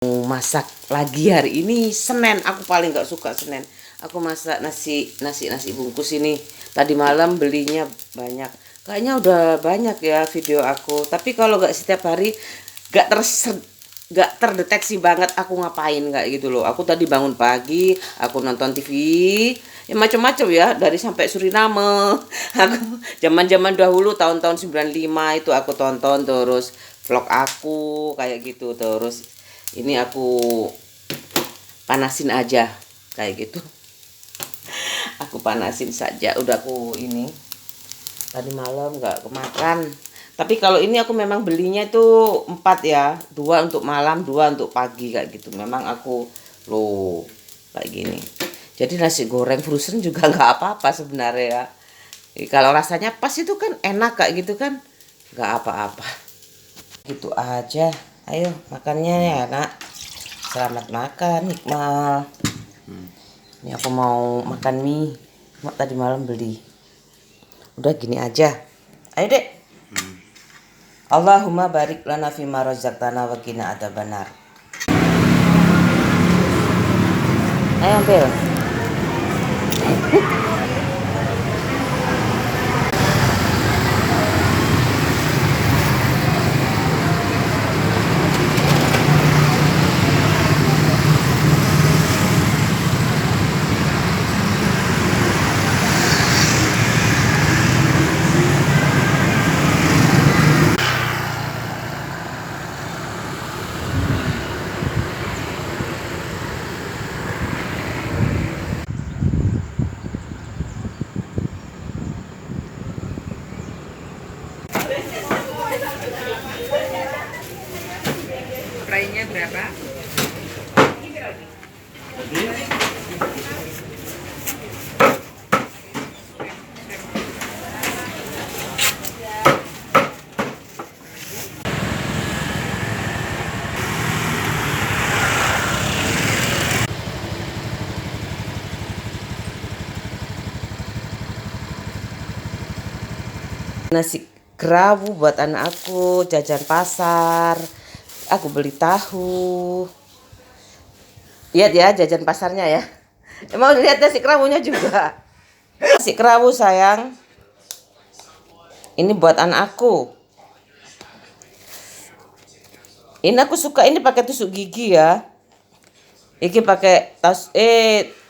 Masak lagi hari ini Senin. Aku paling nggak suka Senin. Aku masak nasi bungkus ini. Tadi malam belinya banyak. Kayaknya udah banyak ya video aku. Tapi kalau nggak setiap hari nggak nggak terdeteksi banget aku ngapain nggak gitu loh. Aku tadi bangun pagi, aku nonton TV, ya macam-macam ya dari sampai Suriname. Aku zaman-zaman dahulu tahun-tahun 95 itu aku tonton terus vlog aku kayak gitu terus ini aku panasin aja kayak gitu. Aku panasin saja udah aku ini tadi malam nggak kemakan. Tapi kalau ini aku memang belinya tuh 4 ya, 2 untuk malam, 2 untuk pagi kayak gitu. Memang aku loh kayak gini. Jadi nasi goreng frozen juga nggak apa-apa sebenarnya ya. Kalau rasanya pas itu kan enak kayak gitu kan, nggak apa-apa. Gitu aja. Ayo makannya ya nak. Selamat makan Iqmal. Ini aku mau makan mie. Mak tadi malam beli. Udah gini aja. Ayo dek. Allahumma barik lana fima razaqtana wa qina adzabannar. Ayo ambil. Frame-nya berapa? Nasi kerawu buat anak aku, jajan pasar. Aku beli tahu. Lihat ya jajan pasarnya ya. Mau lihat nasi kerawunya juga. Nasi kerawu sayang. Ini buat anak aku. Ini aku suka ini pakai tusuk gigi ya. Iki pakai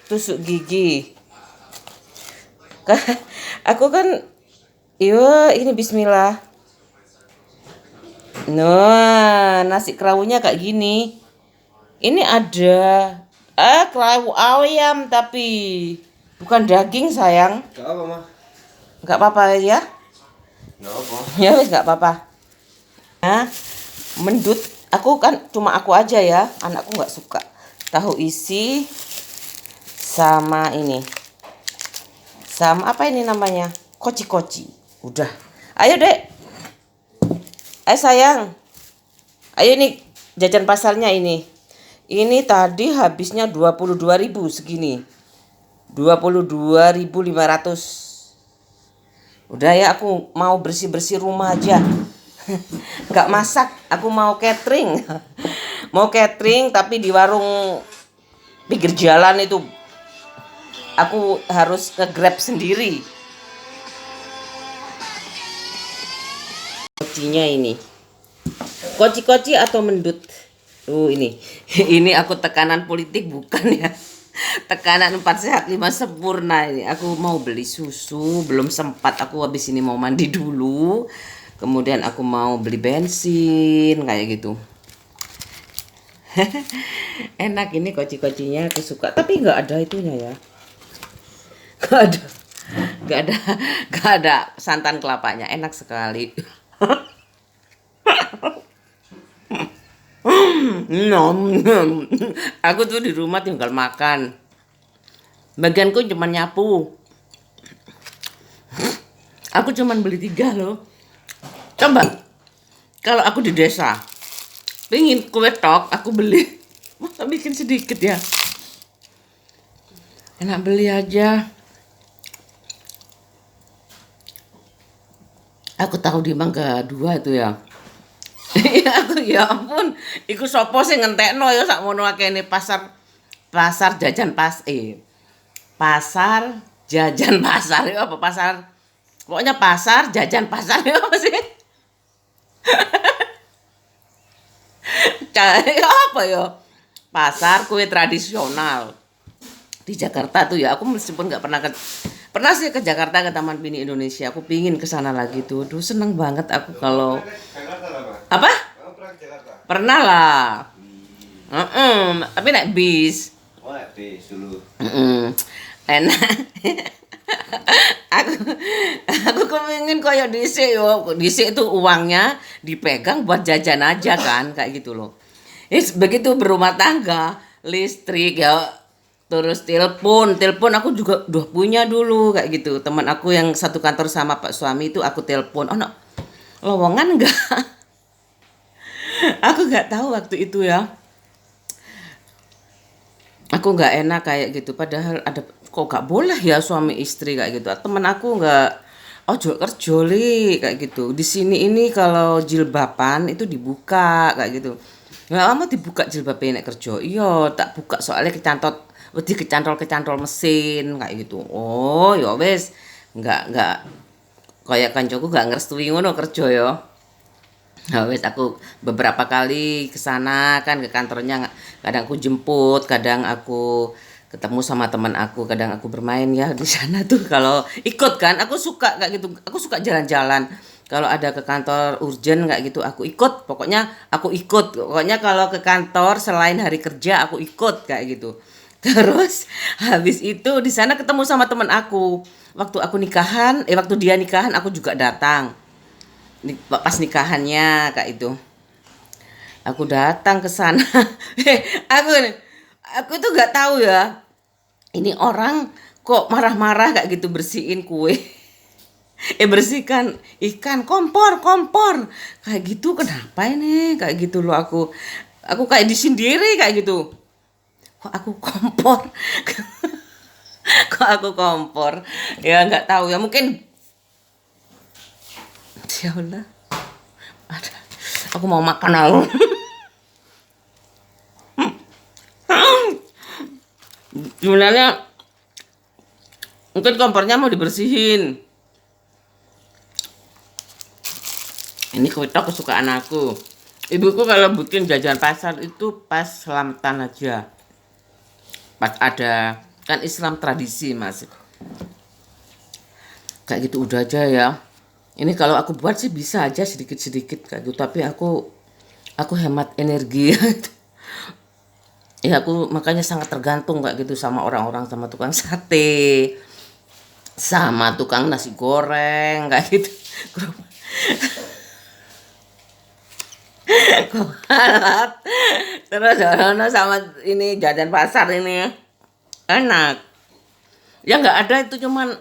tusuk gigi. Aku kan ini bismillah. Nah, nasi kerawunya kayak gini. Ini ada kerawu ayam tapi bukan daging sayang. Gak apa mah? Nggak apa-apa ya? Gak apa. Ya wis nggak apa-apa. Nah, mendut. Aku kan cuma aku aja ya. Anakku nggak suka. Tahu isi sama ini. Sama apa ini namanya? Koci-koci. Udah. Ayo dek. Ayo sayang. Ayo nih jajan pasarnya ini. Ini tadi habisnya 22.000 segini. 22.500. Udah ya aku mau bersih-bersih rumah aja. Nggak masak, aku mau catering. Mau catering tapi di warung pinggir jalan itu. Aku harus nge-grab sendiri. Kocinya ini. Koci-koci atau mendut? Ini. Ini aku tekanan politik bukan ya. Tekanan 4 sehat 5 sempurna ini. Aku mau beli susu, belum sempat. Aku habis ini mau mandi dulu. Kemudian aku mau beli bensin kayak gitu. Enak ini koci-kocinya aku suka. Tapi nggak ada itunya ya. Nggak ada. Nggak ada santan kelapanya. Enak sekali. Aku tuh di rumah tinggal makan. Bagianku cuma nyapu. Aku cuma beli 3 loh. Coba kalau aku di desa pengen kue tok aku beli. Masa bikin sedikit ya. Enak beli aja. Aku tahu di Mangga 2 itu ya. Iya aku ya ampun, iku sapa sing ngentekno ya sakmono akene pasar jajan pasar jajan pasar ya apa pasar pokoknya pasar jajan pasar ya apa sih? Ya apa ya? Pasar kue tradisional di Jakarta tuh ya. Aku meskipun nggak pernah sih ke Jakarta ke Taman Mini Indonesia. Aku pingin ke sana lagi tuh. Duh seneng banget aku kalau apa? Pernah lah. Tapi naik bis. Oh, bis dulu. Enak. aku aku kepingin kayak dhisik yo. Dhisik itu uangnya dipegang buat jajan aja kan kayak gitu loh. Begitu berumah tangga, listrik ya, terus telepon aku juga udah punya dulu kayak gitu. Teman aku yang satu kantor sama Pak suami itu aku telepon, oh no, lowongan enggak? Aku nggak tahu waktu itu ya. Aku nggak enak kayak gitu. Padahal ada kok nggak boleh ya suami istri kayak gitu. Temen aku nggak, oh jual kerja li kayak gitu. Di sini ini kalau jilbaban itu dibuka kayak gitu. Nggak lama dibuka jilbabnya nek kerja. Iya tak buka soalnya kecantot, wedi kecantol mesin kayak gitu. Oh ya wes nggak kayak kancoku nggak ngerestui ngono kerja ya. Nah, wes aku beberapa kali ke sana kan ke kantornya kadang aku jemput, kadang aku ketemu sama teman aku, kadang aku bermain ya di sana tuh kalau ikut kan aku suka kayak gitu. Aku suka jalan-jalan. Kalau ada ke kantor urgent kayak gitu aku ikut. Pokoknya aku ikut. Pokoknya kalau ke kantor selain hari kerja aku ikut kayak gitu. Terus habis itu di sana ketemu sama teman aku. Waktu dia nikahan aku juga datang pas nikahannya kak itu aku datang ke sana. aku aku tuh nggak tahu ya ini orang kok marah-marah kayak gitu bersihin kue. Bersihkan ikan kompor kayak gitu kenapa ini kayak gitu loh. Aku kayak disindiri kayak gitu, kok aku kompor. Kok aku kompor ya nggak tahu ya mungkin ya Allah ada aku mau makan aku. Sebenarnya mungkin kompornya mau dibersihin. Ini kuitok kesukaan aku. Ibuku kalau bikin jajan pasar itu pas selamatan aja. Pas ada kan Islam tradisi mas. Kayak gitu udah aja ya. Ini kalau aku buat sih bisa aja sedikit-sedikit kayak gitu. Tapi aku hemat energi. Ya aku makanya sangat tergantung kayak gitu sama orang-orang, sama tukang sate, sama tukang nasi goreng kayak gitu. Kualat. Terus ono sama ini jajan pasar ini enak. Ya nggak ada itu cuman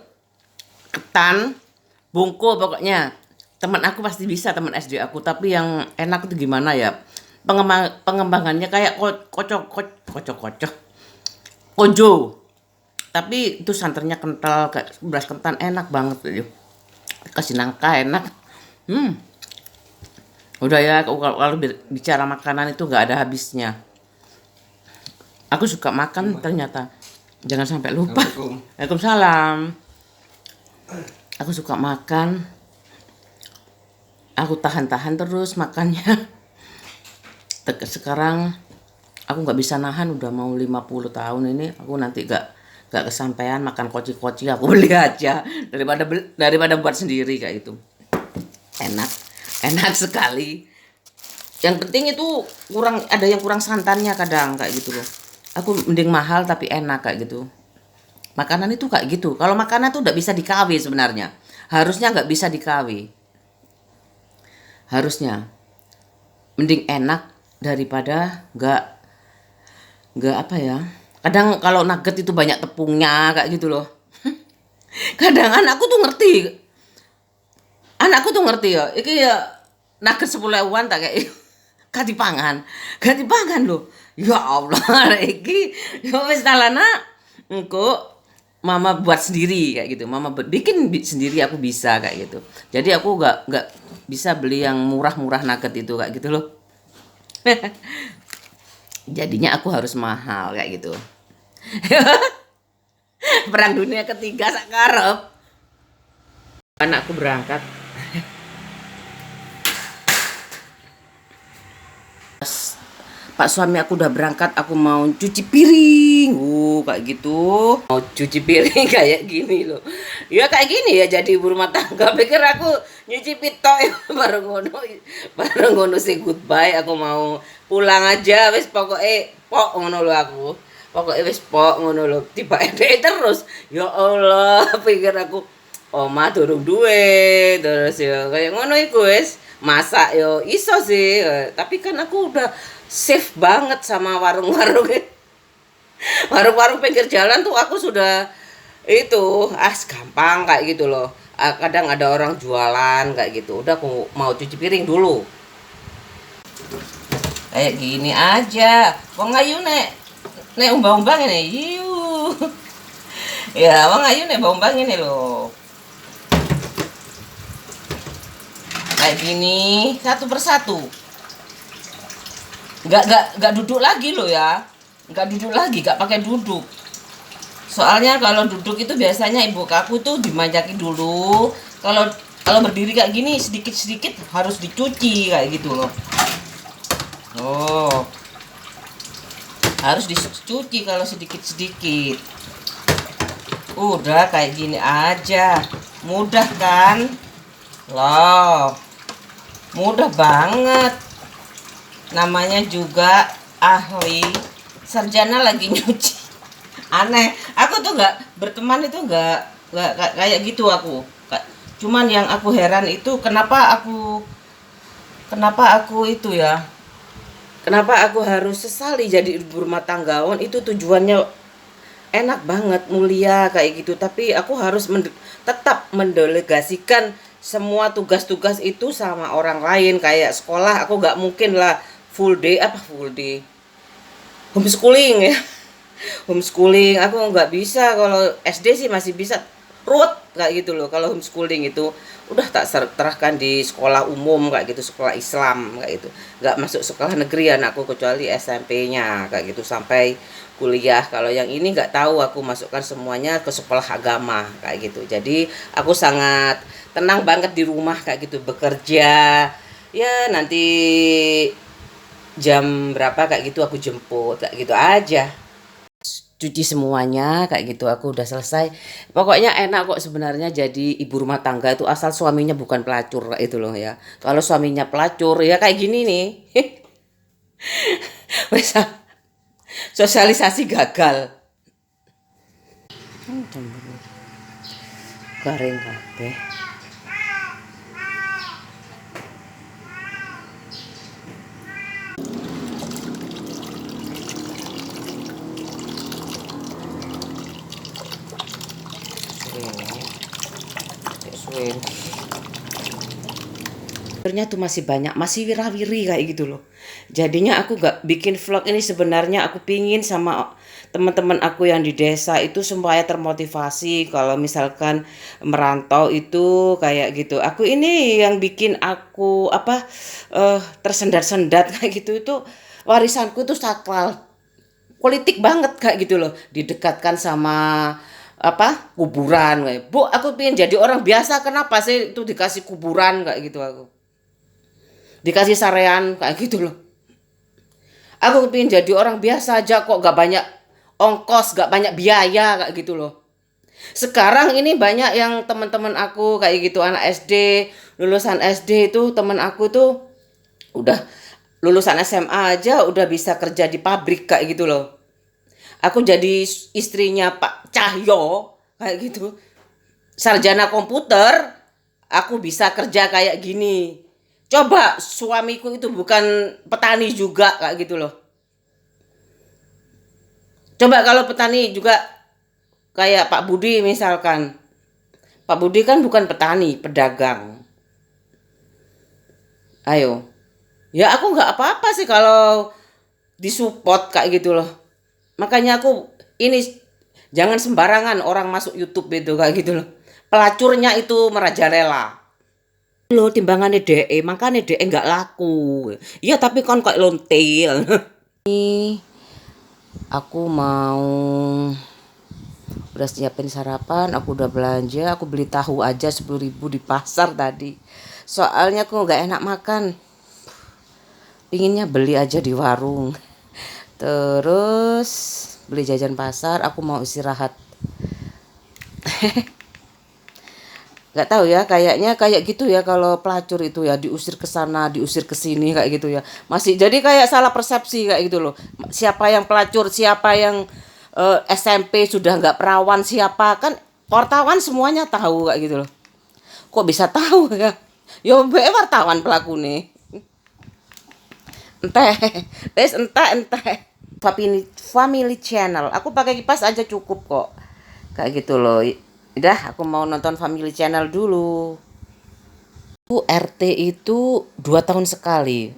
ketan, bungku pokoknya. Teman aku pasti bisa teman SD aku, tapi yang enak itu gimana ya? Pengembangannya kayak kocok kojo. Tapi itu santannya kental kayak beras ketan enak banget gitu. Kasih nangka enak. Udah ya kalau bicara makanan itu nggak ada habisnya. Aku suka makan ternyata. Jangan sampai lupa. Waalaikumsalam. Aku suka makan. Aku tahan-tahan terus makannya. Sekarang aku nggak bisa nahan udah mau 50 tahun ini. Aku nanti nggak kesampaian makan koci-koci. Aku beli aja daripada buat sendiri kayak itu. Enak sekali. Yang penting itu ada yang kurang santannya kadang kayak gitu loh. Aku mending mahal tapi enak kayak gitu. Makanan itu kayak gitu. Kalau makanan tuh nggak bisa dikawi sebenarnya. Harusnya nggak bisa dikawi. Harusnya mending enak daripada nggak apa ya. Kadang kalau nugget itu banyak tepungnya kayak gitu loh. Kadang anakku tuh ngerti ya. Iki ya nugget 10.000-an tak kayak ganti pangan loh. Ya Allah, iki ya wis talana engko mama buat sendiri kayak gitu. Mama bikin sendiri aku bisa kayak gitu. Jadi aku nggak bisa beli yang murah-murah nugget itu kayak gitu loh. Jadinya aku harus mahal kayak gitu. Perang dunia ketiga sakarep. Anakku berangkat. Pak suami aku udah berangkat, aku mau cuci piring. Kayak gitu. Mau cuci piring kayak gini loh. Ya kayak gini ya jadi ibu rumah tangga. Pikir aku nyuci pitok ya baru ngono. Baru ngono sih goodbye. Aku mau pulang aja wis pokoknya pok ngono loh aku. Pokoknya wis pok ngono loh. Tiba ede terus. Ya Allah, pikir aku oma durung duwe terus ya kayak ngono iku wis. Masak yo iso sih, tapi kan aku udah safe banget sama warung-warung. Warung-warung pinggir jalan tuh aku sudah itu gampang kayak gitu loh. Kadang ada orang jualan kayak gitu. Udah aku mau cuci piring dulu. Kayak gini aja. Wong ayu nek umbang-umbang ini. Yuh. Ya, wong ayu nek umbang ini loh. Kayak gini, satu persatu. Nggak duduk lagi loh ya. Nggak duduk lagi, nggak pakai duduk. Soalnya kalau duduk itu biasanya ibu aku tuh dimanjakin dulu. Kalau berdiri kayak gini sedikit-sedikit harus dicuci kayak gitu loh. Oh. Harus dicuci kalau sedikit-sedikit. Udah kayak gini aja. Mudah kan? Loh. Mudah banget. Namanya juga ahli sarjana lagi nyuci. Aneh, aku tuh nggak berteman itu nggak kayak gitu aku. Cuman yang aku heran itu kenapa aku itu ya, kenapa aku harus sesali jadi ibu rumah tanggawan. Itu tujuannya enak banget, mulia kayak gitu, tapi aku harus tetap mendelegasikan semua tugas-tugas itu sama orang lain. Kayak sekolah aku nggak mungkin lah full day homeschooling ya. Homeschooling aku nggak bisa. Kalau SD sih masih bisa ruwet kayak gitu loh. Kalau homeschooling itu udah tak serahkan di sekolah umum kayak gitu, sekolah Islam kayak gitu. Nggak masuk sekolah negeri anakku kecuali SMP-nya kayak gitu sampai kuliah. Kalau yang ini nggak tahu, aku masukkan semuanya ke sekolah agama kayak gitu. Jadi aku sangat tenang banget di rumah kayak gitu, bekerja. Ya nanti jam berapa kayak gitu aku jemput kayak gitu aja. Cuci semuanya kayak gitu aku udah selesai. Pokoknya enak kok sebenarnya jadi ibu rumah tangga itu asal suaminya bukan pelacur kayak itu loh ya. Kalau suaminya pelacur ya kayak gini nih. Bisa sosialisasi gagal. Garing kabeh. Sebenarnya tuh masih banyak, masih wirawiri kayak gitu loh. Jadinya aku gak bikin vlog ini, sebenarnya aku pingin sama teman-teman aku yang di desa itu supaya termotivasi kalau misalkan merantau itu kayak gitu. Aku ini yang bikin aku tersendat-sendat kayak gitu itu warisanku tuh sakral. Politik banget kayak gitu loh, didekatkan sama kuburan kayak. Bu, aku pengen jadi orang biasa, kenapa sih itu dikasih kuburan kayak gitu, aku dikasih sarean kayak gitu loh. Aku pengen jadi orang biasa aja kok, gak banyak ongkos, gak banyak biaya kayak gitu loh. Sekarang ini banyak yang teman-teman aku kayak gitu, anak SD, lulusan SD itu teman aku tuh udah lulusan SMA aja udah bisa kerja di pabrik kayak gitu loh. Aku jadi istrinya Pak Cahyo kayak gitu. Sarjana komputer, aku bisa kerja kayak gini. Coba suamiku itu bukan petani juga kayak gitu loh. Coba kalau petani juga kayak Pak Budi misalkan. Pak Budi kan bukan petani, pedagang. Ayo. Ya aku nggak apa-apa sih kalau disupport kayak gitu loh. Makanya aku ini jangan sembarangan orang masuk YouTube itu kayak gitu loh. Pelacurnya itu merajalela. Lho timbangane dheke, makane dheke nggak laku. Iya tapi kon kok lontil. Ini aku mau udah siapin sarapan, aku udah belanja, aku beli tahu aja 10.000 di pasar tadi. Soalnya aku nggak enak makan. Pinginnya beli aja di warung. Terus beli jajan pasar, aku mau istirahat. Nggak tahu ya, kayaknya kayak gitu ya kalau pelacur itu ya, diusir ke sana, diusir ke sini kayak gitu ya. Masih jadi kayak salah persepsi kayak gitu loh. Siapa yang pelacur, siapa yang SMP sudah nggak perawan, siapa kan wartawan semuanya tahu kayak gitu loh. Kok bisa tahu ya? Yo be wartawan pelaku nih. Entah, wes entah. Family channel. Aku pakai kipas aja cukup kok. Kayak gitu loh. Udah, aku mau nonton Family Channel dulu. RT itu 2 tahun sekali.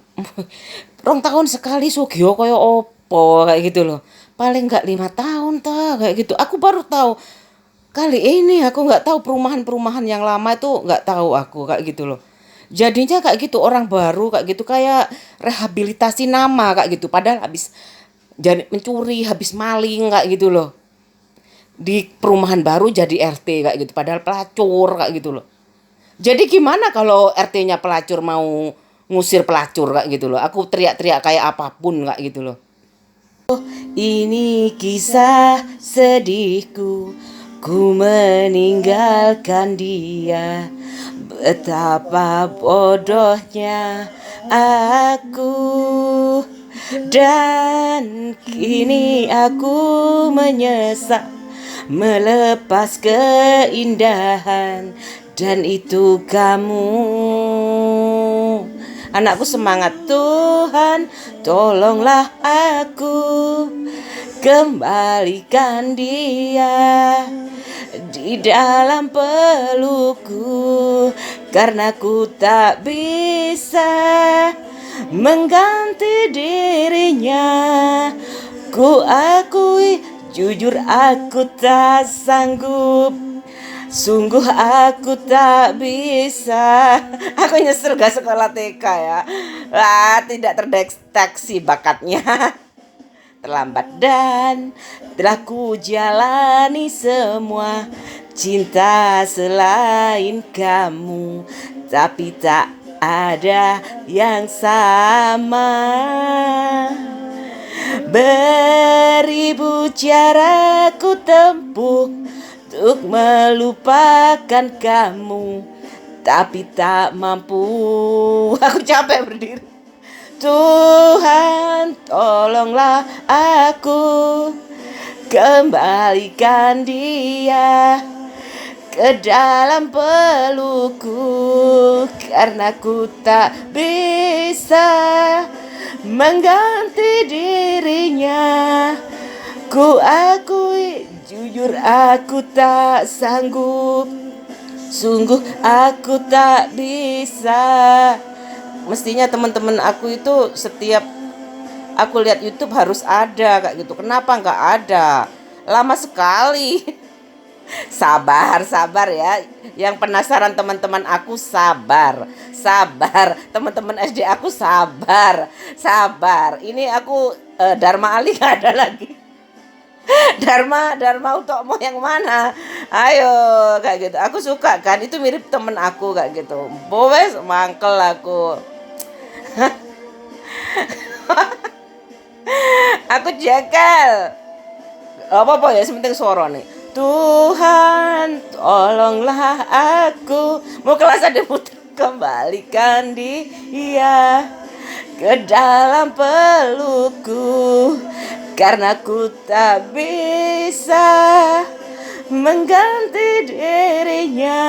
Rong tahun sekali Sugio koyo opo kayak gitu loh. Paling nggak 5 tahun ta kayak gitu. Aku baru tahu kali ini. Aku nggak tahu perumahan-perumahan yang lama itu nggak tahu aku kayak gitu loh. Jadinya kayak gitu orang baru kayak gitu kayak rehabilitasi nama kayak gitu. Padahal habis jadi mencuri, habis maling kayak gitu loh. Di perumahan baru jadi RT kayak gitu. Padahal pelacur kayak gitu loh. Jadi gimana kalau RT-nya pelacur mau ngusir pelacur kayak gitu loh. Aku teriak-teriak kayak apapun kayak gitu loh. Ini kisah sedihku, ku meninggalkan dia. Betapa bodohnya aku. Dan kini aku menyesal melepas keindahan, dan itu kamu. Anakku semangat, Tuhan tolonglah aku, kembalikan dia di dalam pelukku, karena ku tak bisa mengganti dirinya. Ku akui jujur aku tak sanggup, sungguh aku tak bisa. Aku nyesel gak sekolah TK ya. Wah, tidak terdeteksi bakatnya. Terlambat dan telah ku jalani semua cinta selain kamu, tapi tak ada yang sama. Beribu cara ku tempuh untuk melupakan kamu, tapi tak mampu. Aku capek berdiri. Tuhan tolonglah aku, kembalikan dia ke dalam pelukku, karena ku tak bisa mengganti dirinya. Ku akui jujur aku tak sanggup, sungguh aku tak bisa. Mestinya teman-teman aku itu setiap aku lihat YouTube harus ada kayak gitu. Kenapa nggak ada? Lama sekali. Sabar ya. Yang penasaran teman-teman aku sabar. Teman-teman SD aku sabar. Ini aku Dharma Ali nggak ada lagi. Dharma Utomo yang mana? Ayo kayak gitu. Aku suka kan. Itu mirip temen aku kayak gitu. Bowes mangkel aku. Aku jagal. Apa ya sementing suara nih. Tuhan tolonglah aku. Mau kelas ada putar, kembalikan dia ke dalam pelukku, karena ku tak bisa mengganti dirinya.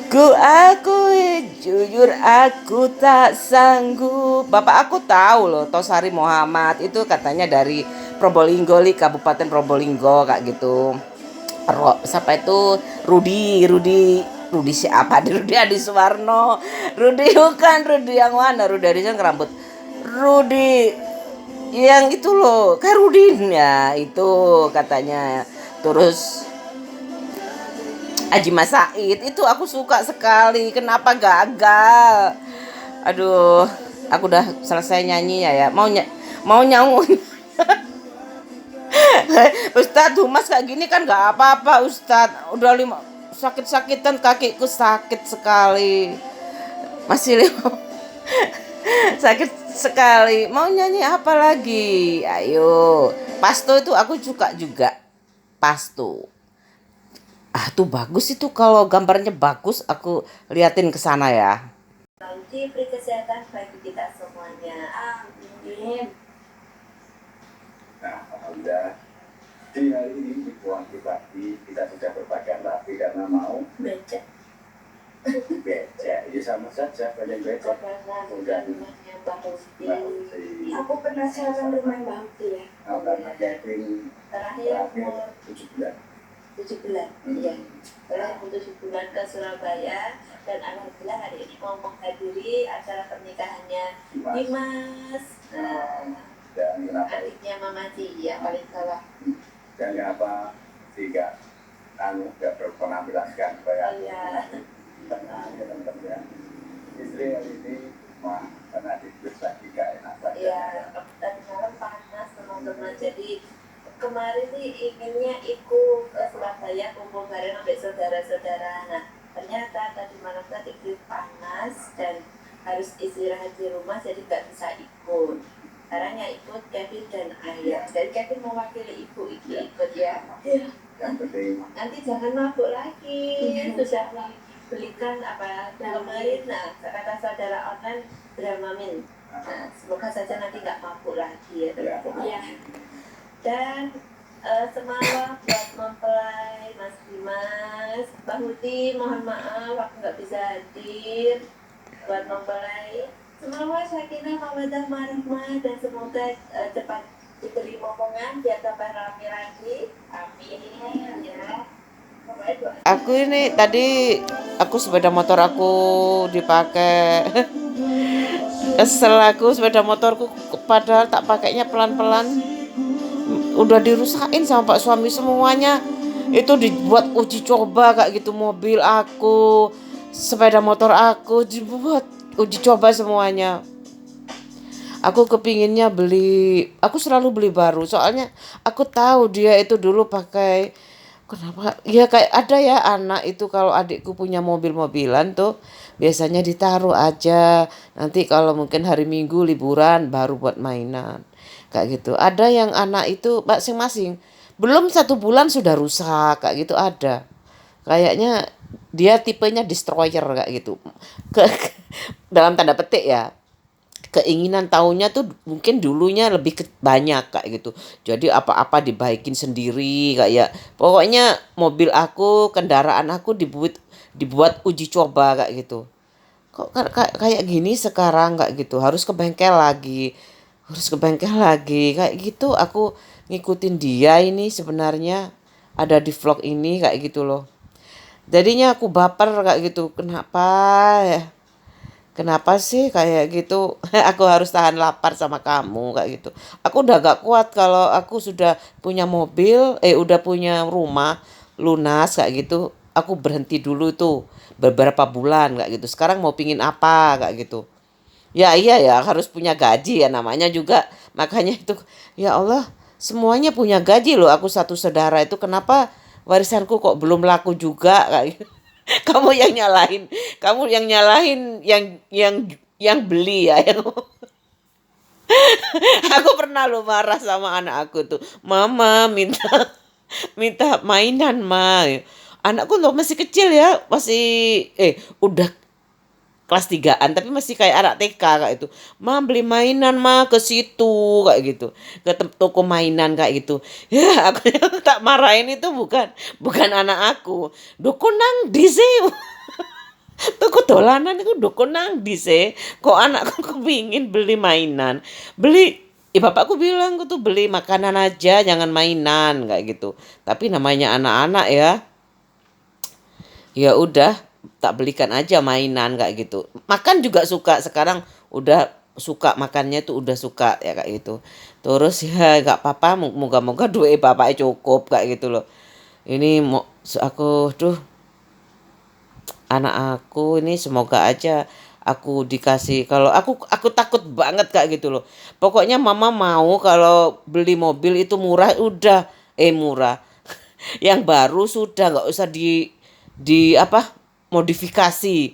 Ku akui jujur aku tak sanggup. Bapak aku tahu loh, Tosari Muhammad itu katanya dari Probolinggo, Kabupaten Probolinggo kayak gitu. Siapa itu? Rudi siapa? Rudi Adi Suwarno. Rudi bukan Rudi yang mana? Rudi Adi yang rambut. Rudi yang itu loh, kayak Rudin ya itu katanya. Terus Haji Mas Said itu aku suka sekali. Kenapa gagal? Aduh, aku udah selesai nyanyi ya. Mau nyanyi. Ustadz Humas kayak gini kan nggak apa-apa Ustadz. Udah sakit-sakitan, kakiku sakit sekali. Masih lima sakit sekali. Mau nyanyi apa lagi? Ayo. Pasto itu aku suka juga. Pasto. Ah, tuh bagus itu kalau gambarnya bagus, aku liatin ke sana ya. Diberi kesehatan bagi kita semuanya. Amin. Nah, alhamdulillah di hari ini di Puan Pribadi kita sudah berpakaian rapi karena mau Becek. becek. Ya sama saja banyak becek. Karena rumahnya Mbak Rusti. Aku penasaran rumah Mbak Rusti ya. karena Kevin Terakhir umur 7 bulan. 7 bulan. Iya. Terakhir umur 7 bulan ke Surabaya dan alhamdulillah hari ini mau menghadiri acara pernikahannya Dimas. Dan kenapa? Adiknya Mama Ci yang paling bawah. Dan kenapa tidak nggak pernah menjelaskan supaya teman-teman ya. Istri hari ini karena diberi lagi gak enak saja. Iya, tadi malam panas teman-teman. Jadi kemarin sih inginnya ikut ke Surabaya kumpul bareng sampai saudara-saudara. Nah, ternyata tadi malam tadi panas dan harus istirahat di rumah jadi nggak bisa ikut. Caranya ikut Kevin dan Ayah. Jadi Kevin mewakili ibu ikut ya. Yang penting Nanti jangan mabuk lagi. Sudah belikan apa kemarin. Nah, kata saudara online Dramamin. Nah, semoga saja nanti nggak mabuk lagi ya teman-teman. Ya. Dan semalam buat mempelai Mas Dimas, Mbak Huti mohon maaf aku nggak bisa hadir buat mempelai. Semoga sakinah mawaddah warahmah dan semoga cepat diberi momongan biar tambah rame lagi. Amin ya. Aku ini tadi sepeda motor aku dipakai. Kesel aku sepeda motorku padahal tak pakainya pelan-pelan. Udah dirusakin sama Pak suami semuanya. Itu dibuat uji coba kayak gitu, mobil aku, sepeda motor aku dibuat uji coba semuanya. Aku kepinginnya aku selalu beli baru soalnya aku tahu dia itu dulu pakai. Kenapa? Ya kayak ada ya anak itu kalau adikku punya mobil-mobilan tuh biasanya ditaruh aja. Nanti kalau mungkin hari Minggu liburan baru buat mainan. Kayak gitu. Ada yang anak itu masing-masing belum 1 bulan sudah rusak kayak gitu ada. Kayaknya dia tipenya destroyer kayak gitu. Dalam tanda petik ya, keinginan tahunya tuh mungkin dulunya lebih banyak kayak gitu. Jadi apa-apa dibaikin sendiri kayak pokoknya mobil aku, kendaraan aku dibuat uji coba kayak gitu. Kok kayak gini sekarang kayak gitu, harus ke bengkel lagi. Harus ke bengkel lagi kayak gitu. Aku ngikutin dia ini sebenarnya ada di vlog ini kayak gitu loh. Jadinya aku baper kayak gitu. Kenapa ya? Kenapa sih kayak gitu? Aku harus tahan lapar sama kamu kayak gitu. Aku udah gak kuat kalau aku sudah punya mobil, udah punya rumah lunas kayak gitu. Aku berhenti dulu tuh beberapa bulan kayak gitu. Sekarang mau pingin apa kayak gitu. Ya iya ya harus punya gaji ya namanya juga. Makanya itu ya Allah semuanya punya gaji loh. Aku satu saudara itu kenapa warisanku kok belum laku juga kayak gitu. Kamu yang nyalahin, yang beli ya. Aku pernah lo marah sama anak aku tuh. Mama minta minta mainan, Ma. Anakku tuh masih kecil ya, masih udah kelas 3-an tapi masih kayak anak TK kayak itu. Ma beli mainan ma ke situ kayak gitu. Ke toko mainan kayak gitu. Ya aku yang tak marahin itu bukan anak aku. Doko nang di sih. Tuku dolanan iku ndoko nang ndi sih? Kok anakku kepingin beli mainan. Bapakku bilang aku tuh beli makanan aja jangan mainan kayak gitu. Tapi namanya anak-anak ya. Ya udah tak belikan aja mainan kayak gitu. Makan juga suka sekarang udah suka makannya tuh udah suka ya kayak gitu. Terus ya gak apa-apa moga-moga duit bapaknya cukup kayak gitu loh. Ini mau aku tuh anak aku ini semoga aja aku dikasih, kalau aku takut banget kayak gitu loh. Pokoknya mama mau kalau beli mobil itu murah udah, murah. Yang baru sudah nggak usah di apa modifikasi,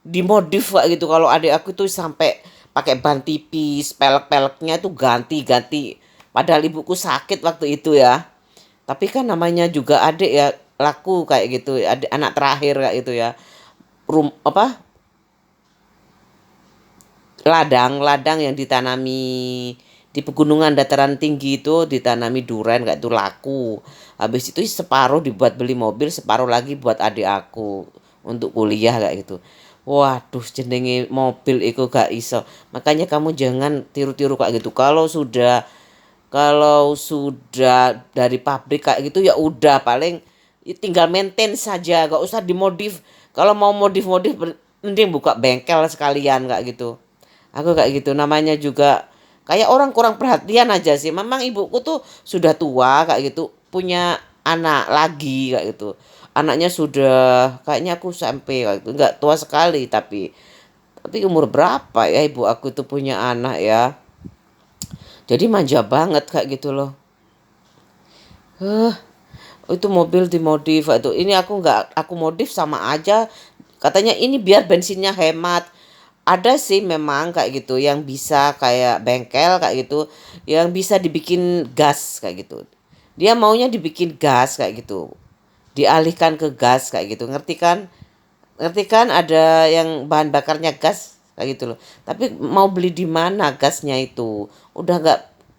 dimodif kayak gitu. Kalau adik aku tuh sampai pakai ban tipis, pelek-peleknya itu ganti-ganti. Padahal ibuku sakit waktu itu ya. Tapi kan namanya juga adik ya, laku kayak gitu, adik anak terakhir kayak gitu ya. Apa ladang-ladang yang ditanami di pegunungan dataran tinggi itu ditanami duren kayak itu laku. Habis itu separuh dibuat beli mobil, separuh lagi buat adik aku untuk kuliah kayak gitu. Waduh, jenenge mobil itu gak iso. Makanya kamu jangan tiru-tiru kayak gitu. Kalau sudah dari pabrik kayak gitu ya udah, paling tinggal maintain saja, gak usah dimodif. Kalau mau modif-modif mending buka bengkel sekalian kayak gitu. Aku kayak gitu, namanya juga kayak orang kurang perhatian aja sih. Memang ibuku tuh sudah tua kayak gitu, punya anak lagi kayak gitu. Anaknya sudah kayaknya aku sampai kayak gitu, enggak tua sekali tapi umur berapa ya ibu aku tuh punya anak ya. Jadi manja banget kayak gitu loh. Huh, itu mobil dimodif itu. Ini aku nggak aku modif sama aja. Katanya ini biar bensinnya hemat. Ada sih memang kayak gitu yang bisa kayak bengkel kayak gitu, yang bisa dibikin gas kayak gitu. Dia maunya dibikin gas kayak gitu. Dialihkan ke gas kayak gitu. Ngerti kan? Ngerti kan ada yang bahan bakarnya gas kayak gitu loh. Tapi mau beli di mana gasnya itu? Udah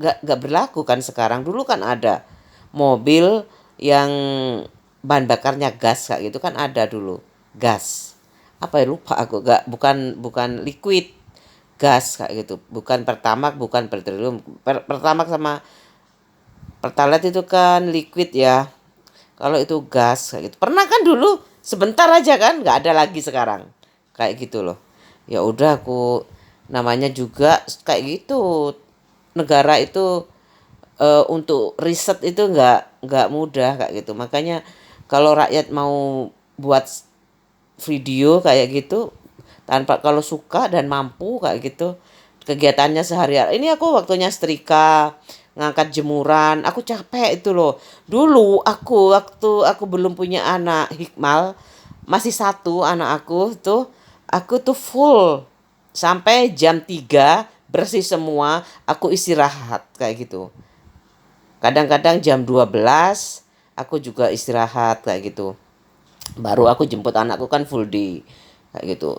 nggak berlaku kan sekarang. Dulu kan ada mobil yang bahan bakarnya gas kayak gitu kan ada dulu. Gas. Apa ya lupa aku, nggak bukan bukan liquid gas kayak gitu. Bukan Pertamax, bukan petroleum. Pertamax sama Pertalite itu kan liquid ya. Kalau itu gas kayak gitu. Pernah kan dulu sebentar aja kan nggak ada lagi sekarang. Kayak gitu loh. Ya udah aku namanya juga kayak gitu. Negara itu untuk riset itu nggak mudah kayak gitu. Makanya kalau rakyat mau buat video kayak gitu tanpa kalau suka dan mampu kayak gitu kegiatannya sehari-hari. Ini aku waktunya setrika, ngangkat jemuran, aku capek itu loh. Dulu waktu aku belum punya anak Hikmal, masih satu anak aku tuh full sampai jam 3 bersih semua, aku istirahat kayak gitu. Kadang-kadang jam 12 aku juga istirahat kayak gitu. Baru aku jemput anakku kan full day kayak gitu.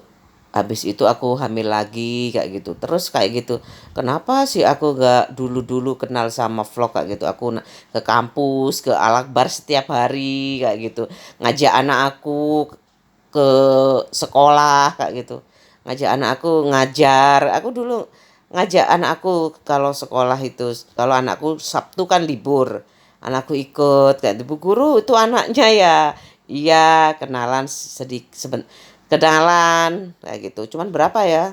Habis itu aku hamil lagi kayak gitu. Terus kayak gitu. Kenapa sih aku gak dulu-dulu kenal sama vlog kayak gitu. Aku ke kampus, ke Al-Akbar setiap hari kayak gitu. Ngajak anak aku ke sekolah kayak gitu. Ngajak anak aku ngajar. Aku dulu ngajak anak aku kalau sekolah itu. Kalau anakku Sabtu kan libur. Anakku ikut kayak Bu guru itu anaknya ya. Iya, kenalan kenalan kayak gitu. Cuman berapa ya?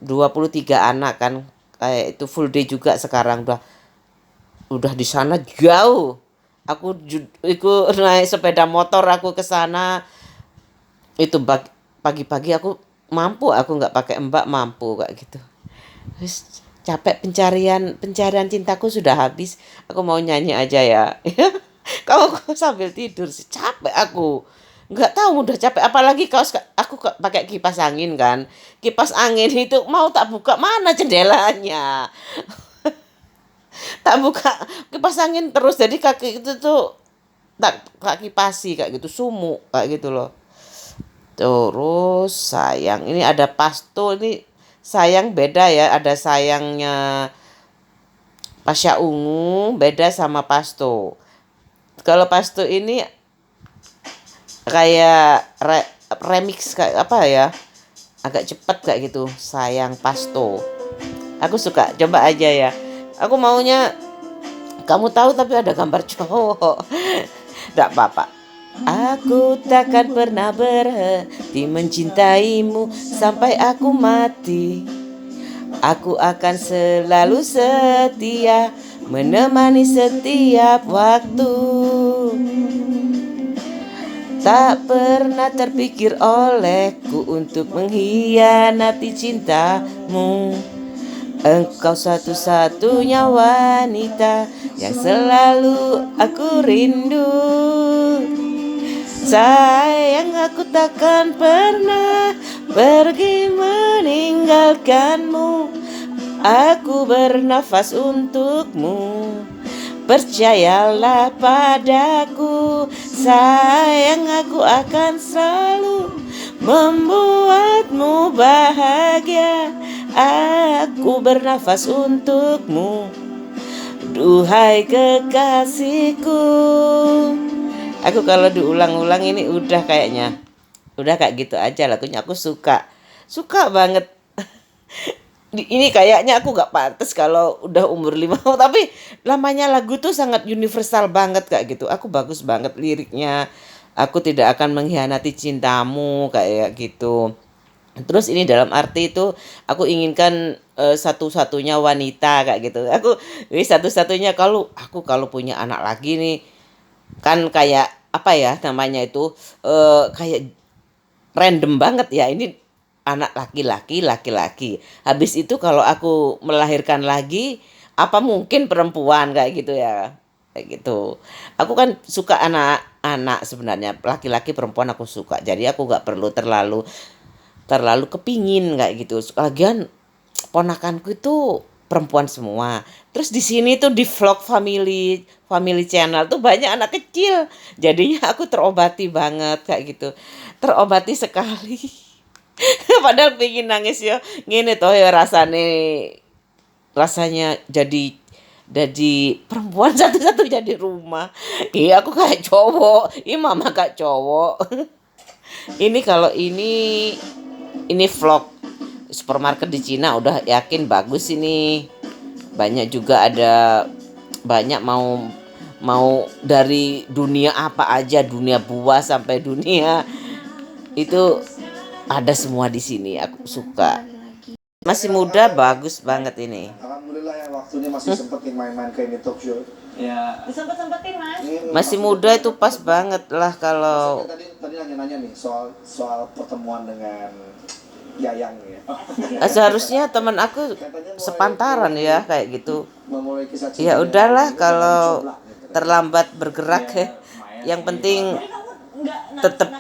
23 anak kan. Kayak itu full day juga sekarang udah di sana jauh. Aku naik sepeda motor aku ke sana itu pagi-pagi aku nggak pakai mbak mampu kayak gitu. Terus capek pencarian cintaku sudah habis. Aku mau nyanyi aja ya. Kamu sambil tidur sih capek aku. Nggak tahu udah capek apalagi aku pakai kipas angin kan. Kipas angin itu mau tak buka mana jendelanya. Tak buka kipas angin terus jadi kaki itu tuh tak kipasi kayak gitu sumuk kayak gitu loh. Terus sayang ini ada pasto ini sayang beda ya, ada sayangnya Pasha Ungu beda sama pasto. Kalau pasto ini kayak remix kayak apa ya, agak cepet kayak gitu. Sayang pasto aku suka, coba aja ya. Aku maunya kamu tahu tapi ada gambar cowok. Tidak apa-apa. Aku takkan pernah berhenti mencintaimu sampai aku mati. Aku akan selalu setia menemani setiap waktu. Tak pernah terpikir olehku untuk mengkhianati cintamu. Engkau satu-satunya wanita yang selalu aku rindu. Sayang, aku takkan pernah pergi meninggalkanmu. Aku bernafas untukmu. Percayalah padaku, sayang, aku akan selalu membuatmu bahagia. Aku bernafas untukmu, duhai kekasihku. Aku kalau diulang-ulang ini udah kayaknya udah kayak gitu aja lagunya. Aku suka banget. Ini kayaknya aku gak pantas kalau udah umur 5 tahun, tapi lamanya lagu tuh sangat universal banget kayak gitu. Aku bagus banget liriknya. Aku tidak akan mengkhianati cintamu kayak gitu. Terus ini dalam arti itu aku inginkan satu-satunya wanita kayak gitu. Ini satu-satunya kalau punya anak lagi nih kan kayak apa ya namanya itu kayak random banget ya, ini anak laki-laki. Habis itu kalau aku melahirkan lagi, apa mungkin perempuan kayak gitu ya. Kayak gitu. Aku kan suka anak-anak sebenarnya, laki-laki perempuan aku suka. Jadi aku nggak perlu terlalu kepingin kayak gitu. Lagian ponakanku itu perempuan semua. Terus di sini tuh di vlog family channel tuh banyak anak kecil. Jadinya aku terobati banget kayak gitu. Terobati sekali. Padahal pengen nangis ya. Ngene toh ya rasanya jadi perempuan satu-satunya di rumah. Iya aku kayak cowok. Iya mama kayak cowok. Ini kalau ini vlog supermarket di Cina udah yakin bagus ini. Banyak juga ada banyak mau dari dunia apa aja, dunia buah sampai dunia itu ada semua di sini. Aku suka. Masih muda bagus banget ini. Alhamdulillah ya waktunya masih sempetin main-main ke ini talk show. Ya. Sempet-sempetin Mas. Masih muda itu pas banget lah kalau Tadi nanya-nanya nih soal pertemuan dengan Yayang ya. seharusnya teman aku sepantaran ya kayak gitu. Memulai kisah cinta. Ya udahlah kalau terlambat bergerak ya. Yang penting tetap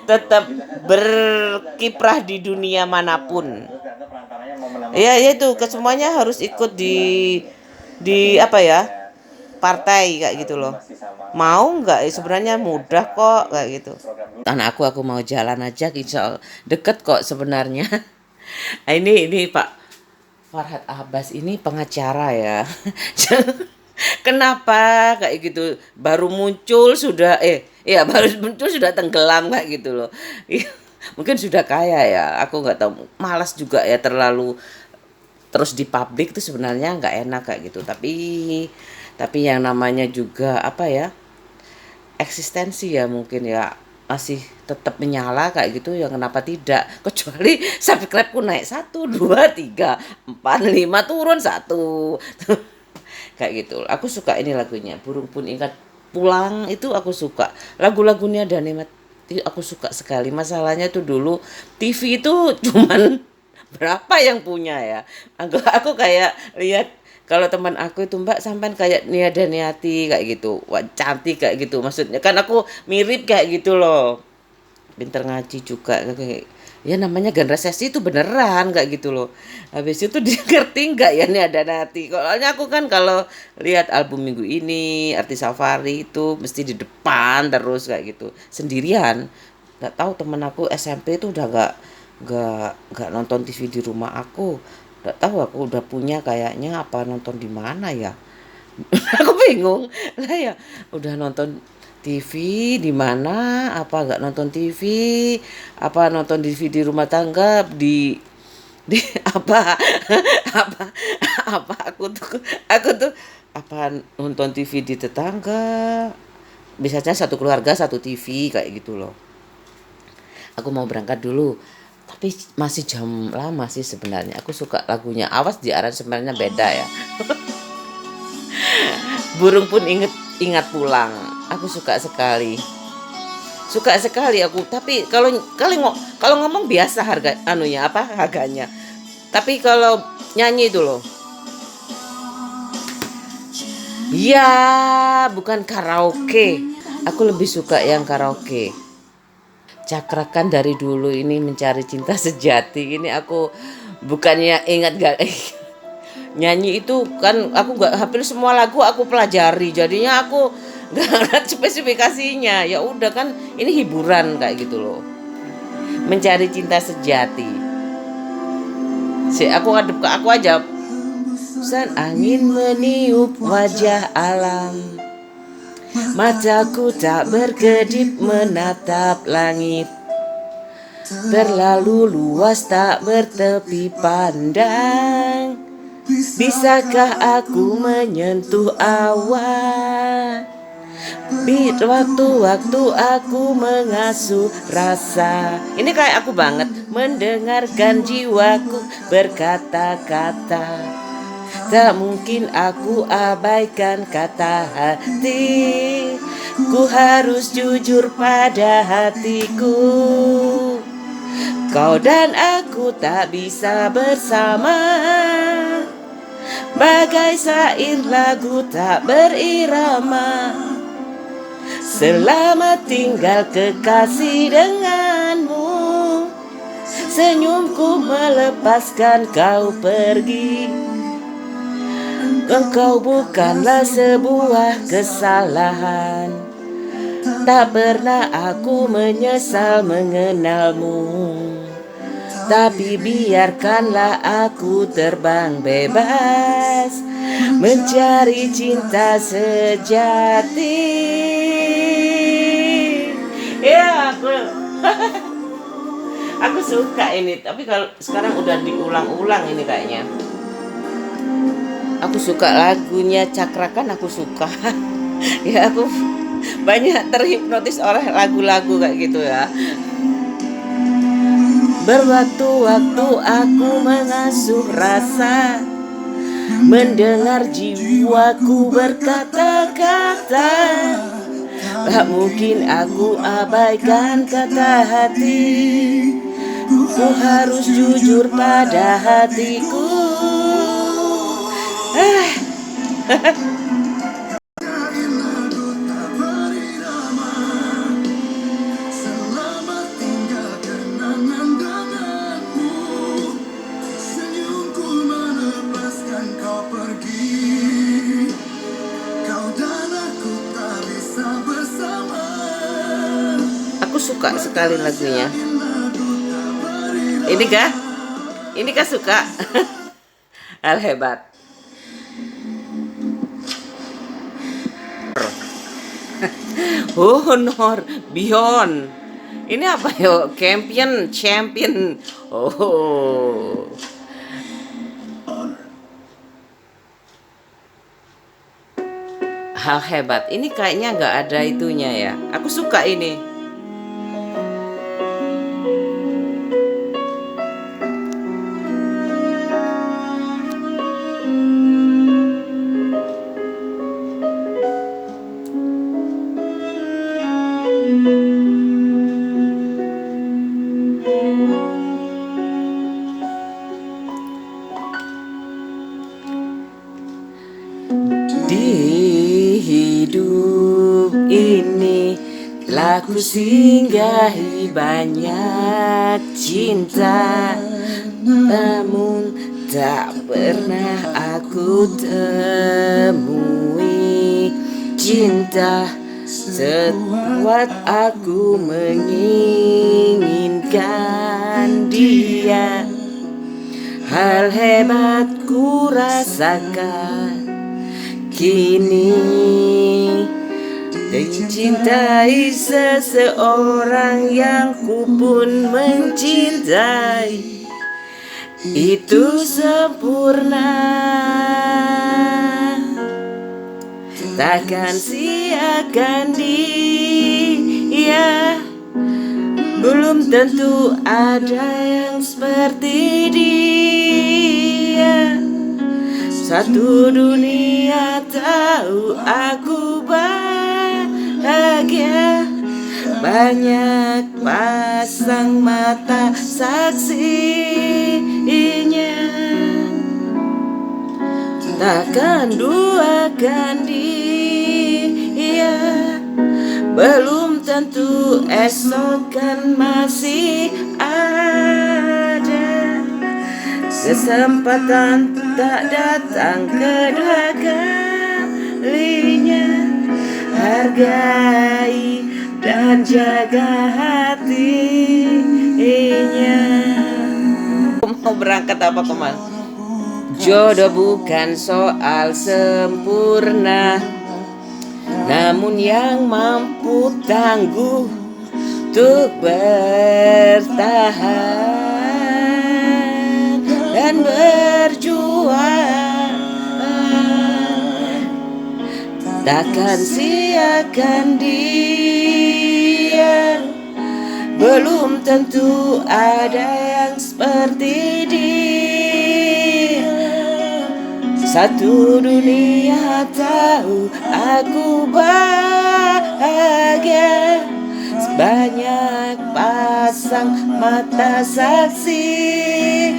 tetap berkiprah di dunia manapun. Ya itu kesemuanya harus ikut di apa ya, partai kayak gitu loh. Mau nggak sebenarnya mudah kok kayak gitu. Anak aku mau jalan aja, insya Allah deket kok sebenarnya. Ini Pak Farhad Abbas ini pengacara ya. Kenapa kayak gitu baru muncul sudah tenggelam kayak gitu loh. Mungkin sudah kaya ya, aku nggak tahu, malas juga ya terlalu terus di publik itu sebenarnya nggak enak kayak gitu. Tapi yang namanya juga apa ya, eksistensi ya mungkin ya masih tetap menyala kayak gitu ya, kenapa tidak, kecuali subscribe-ku naik 1, 2, 3, 4, 5 turun 1 kayak gitu. Aku suka ini lagunya Burung Pun Ingat Pulang, itu aku suka lagu-lagunya Danimat, aku suka sekali. Masalahnya tuh dulu TV itu cuman berapa yang punya ya. Aku kayak lihat kalau teman aku itu, Mbak sampean kayak Nia Daniati kayak gitu, wah cantik kayak gitu, maksudnya kan aku mirip kayak gitu loh, pinter ngaji juga kayak ya, namanya generasi itu beneran kayak gitu loh. Habis itu dia ngerti nggak ya Nia Daniati. Soalnya aku kan kalau lihat album minggu ini Arti Safari itu mesti di depan terus kayak gitu sendirian. Nggak tahu temen aku SMP itu udah nggak nonton TV di rumah aku. Nggak tahu aku udah punya kayaknya, apa nonton di mana ya. Aku bingung lah ya, udah nonton TV di mana, apa nggak nonton TV, apa nonton TV di rumah tangga, di apa apa apa aku tuh apa nonton TV di tetangga, biasanya satu keluarga satu TV kayak gitu loh. Aku mau berangkat dulu, tapi masih jam lama sih sebenarnya. Aku suka lagunya, awas di aransemennya beda ya. Burung Pun Ingat Pulang, aku suka sekali. Suka sekali aku. Tapi kalau ngomong biasa harganya. Tapi kalau nyanyi itu loh. Ya, bukan karaoke. Aku lebih suka yang karaoke. Cakrakan dari dulu ini mencari cinta sejati. Ini aku bukannya ingat gak nyanyi itu kan aku gak hampir semua lagu aku pelajari. Jadinya aku gak ngerti spesifikasinya. Ya udah kan ini hiburan kayak gitu loh. Mencari cinta sejati. Aku ngadep ke aku aja. San angin meniup wajah alam, mataku tak berkedip menatap langit. Terlalu luas tak bertepi pandang. Bisakah aku menyentuh awan? Waktu-waktu aku mengasuh rasa. Ini kayak aku banget. Mendengarkan jiwaku berkata-kata. Tak mungkin aku abaikan kata hati. Ku harus jujur pada hatiku. Kau dan aku tak bisa bersama. Bagai sair lagu tak berirama. Selamat tinggal kekasih denganmu. Senyumku melepaskan kau pergi. Engkau bukanlah sebuah kesalahan. Tak pernah aku menyesal mengenalmu. Tapi biarkanlah aku terbang bebas, mencari cinta sejati. Ya aku suka ini. Tapi kalau sekarang udah diulang-ulang ini kayaknya. Aku suka lagunya Cakrakan, aku suka. Ya aku banyak terhipnotis oleh lagu-lagu kayak gitu ya. Berwaktu-waktu aku mengasuh rasa, mendengar jiwaku berkata-kata. Tak mungkin aku abaikan kata hati. Ku harus jujur pada hatiku. Aku suka sekali lagunya. Ini kah suka? Hal hebat. Honor Beyond. Ini apa yo? Champion. Oh. Hal hebat. Ini kayaknya nggak ada itunya ya. Aku suka ini. Di hidup ini telah ku singgahi banyak cinta, namun tak pernah aku temui cinta sekuat aku menginginkan dia. Hal hebat ku rasakan kini, mencintai seseorang yang ku pun mencintai. Itu sempurna, takkan siakan dia. Belum tentu ada yang seperti dia. Satu dunia tahu aku bahagia banyak pasang mata saksinya, takkan duakan dia. Belum tentu esok kan masih ada kesempatan tak datang kedua kalinya. Hargai dan jaga hatinya. Mau berangkat apa kemana? Jodoh bukan soal sempurna, namun yang mampu tangguh untuk bertahan dan berjuang. Takkan siakan dia, belum tentu ada yang seperti dia. Satu dunia tahu aku bahagia, sebanyak pasang mata saksinya.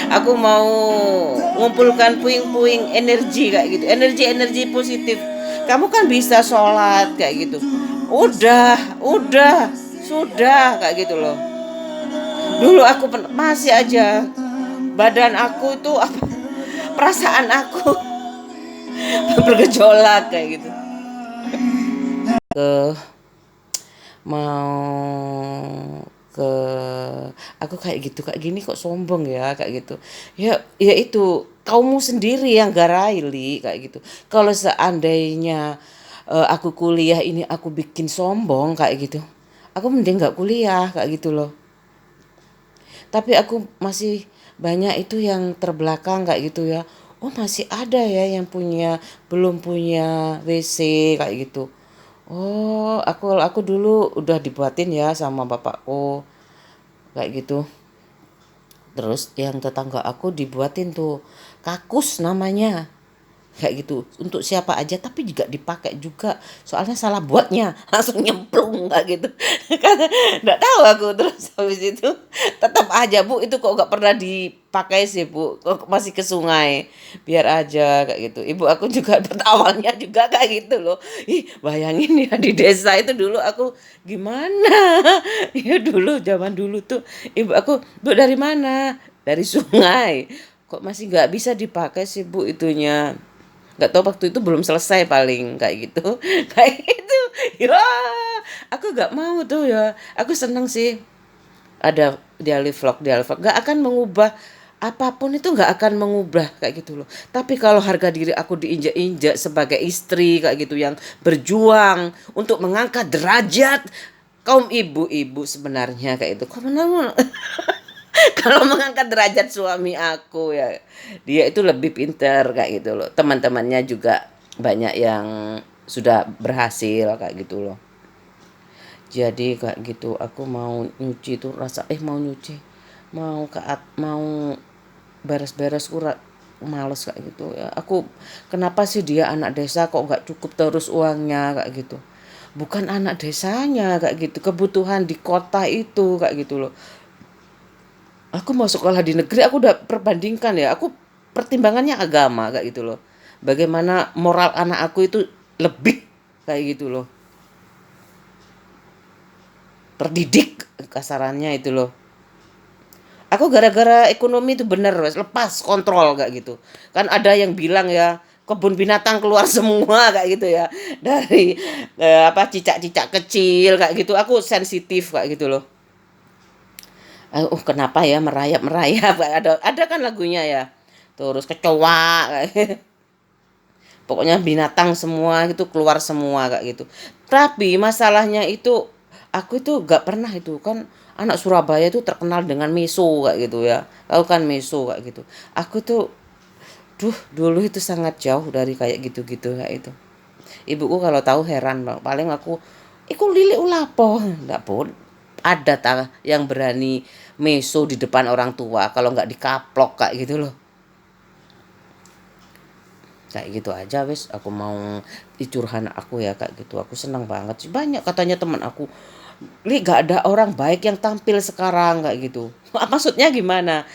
Aku mau ngumpulkan puing-puing energi kayak gitu, energi positif. Kamu kan bisa sholat kayak gitu. Sudah kayak gitu loh. Dulu aku masih aja badan aku itu apa, perasaan aku bergejolak kayak gitu. Ke aku kayak gitu, kayak gini kok sombong ya kayak gitu. Ya itu kamu sendiri yang garai Li kayak gitu. Kalau seandainya aku kuliah ini aku bikin sombong kayak gitu, aku mending nggak kuliah kayak gitu loh. Tapi aku masih banyak itu yang terbelakang kayak gitu ya. Oh masih ada ya yang belum punya WC kayak gitu. Oh aku dulu udah dibuatin ya sama bapakku kayak gitu. Terus yang tetangga aku dibuatin tuh kakus namanya kayak gitu, untuk siapa aja tapi juga dipakai juga, soalnya salah buatnya langsung nyemplung kayak gitu. Kan nggak tahu aku. Terus habis itu tetap aja Bu, itu kok nggak pernah dipakai sih Bu, kok masih ke sungai, biar aja kayak gitu. Ibu aku juga awalnya juga kayak gitu loh. Ih bayangin ya, di desa itu dulu aku gimana. Ya dulu zaman dulu tuh ibu aku, Bu dari mana? Dari sungai. Kok masih nggak bisa dipakai sih Bu itunya, nggak tahu waktu itu belum selesai paling kayak gitu. Kayak gitu ya. Aku nggak mau tuh ya, aku seneng sih ada daily vlog nggak akan mengubah apapun, itu nggak akan mengubah kayak gitu loh. Tapi kalau harga diri aku diinjak-injak sebagai istri kayak gitu, yang berjuang untuk mengangkat derajat kaum ibu-ibu sebenarnya kayak itu, kamu kalau mengangkat derajat suami aku ya, dia itu lebih pintar kayak gitu loh. Teman-temannya juga banyak yang sudah berhasil kayak gitu loh. Jadi kayak gitu, aku mau nyuci tuh mau beres-beres males kayak gitu ya. Aku kenapa sih dia anak desa kok nggak cukup terus uangnya kayak gitu. Bukan anak desanya kayak gitu, kebutuhan di kota itu kayak gitu loh. Aku mau sekolah di negeri, aku udah perbandingkan ya, aku pertimbangannya agama kayak gitu loh. Bagaimana moral anak aku itu lebih kayak gitu loh. Terdidik kasarannya itu loh. Aku gara-gara ekonomi itu bener lepas kontrol kayak gitu. Kan ada yang bilang ya, kebun binatang keluar semua kayak gitu ya. Dari cicak-cicak kecil kayak gitu. Aku sensitif kayak gitu loh. Kenapa ya merayap ada kan lagunya ya, terus kecoa kayak gitu. Pokoknya binatang semua itu keluar semua kayak gitu. Tapi masalahnya itu aku itu gak pernah, itu kan anak Surabaya itu terkenal dengan miso kayak gitu ya, tahu kan miso kayak gitu. Aku tuh dulu itu sangat jauh dari kayak gitu-gitu kayak itu. Ibuku kalau tahu heran bang, paling aku iku lilik ulapo ndak pun ada yang berani meso di depan orang tua kalau nggak dikaplok kayak gitu loh. Kayak gitu aja wes, aku mau curhat aku ya kayak gitu. Aku senang banget sih, banyak katanya teman aku, Li gak ada orang baik yang tampil sekarang kayak gitu. Maksudnya gimana?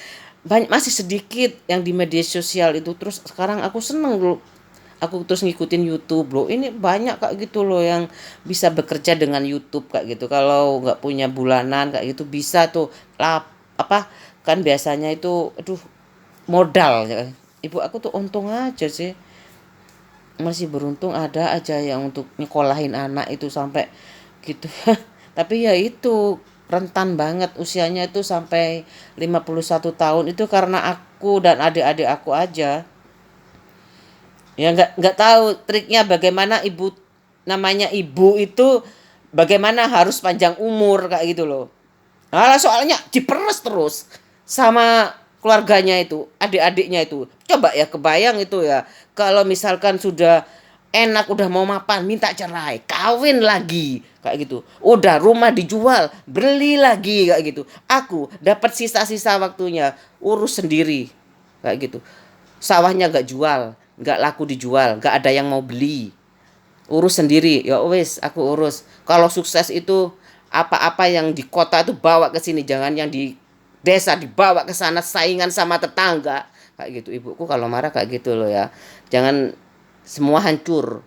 Banyak, masih sedikit yang di media sosial itu. Terus sekarang aku seneng loh. Aku terus ngikutin YouTube loh. Ini banyak kayak gitu loh yang bisa bekerja dengan YouTube kayak gitu. Kalau nggak punya bulanan kayak gitu bisa tuh lap apa kan biasanya itu aduh modal ya. Ibu aku tuh untung aja sih. Masih beruntung ada aja yang untuk nyekolahin anak itu sampai gitu. Tapi ya itu rentan banget usianya itu sampai 51 tahun itu karena aku dan adik-adik aku aja. Ya nggak tahu triknya bagaimana ibu, namanya ibu itu bagaimana harus panjang umur kayak gitu loh. Nah, soalnya diperes terus sama keluarganya itu, adik-adiknya itu. Coba ya kebayang itu ya, kalau misalkan sudah enak udah mau mapan minta cerai, kawin lagi kayak gitu. Udah rumah dijual, beli lagi kayak gitu. Aku dapat sisa-sisa waktunya urus sendiri kayak gitu. Sawahnya gak jual, gak laku dijual, gak ada yang mau beli, urus sendiri ya wes aku urus. Kalau sukses itu apa-apa yang di kota itu bawa ke sini, jangan yang di desa dibawa ke sana saingan sama tetangga kayak gitu. Ibuku kalau marah kayak gitu loh ya, jangan semua hancur.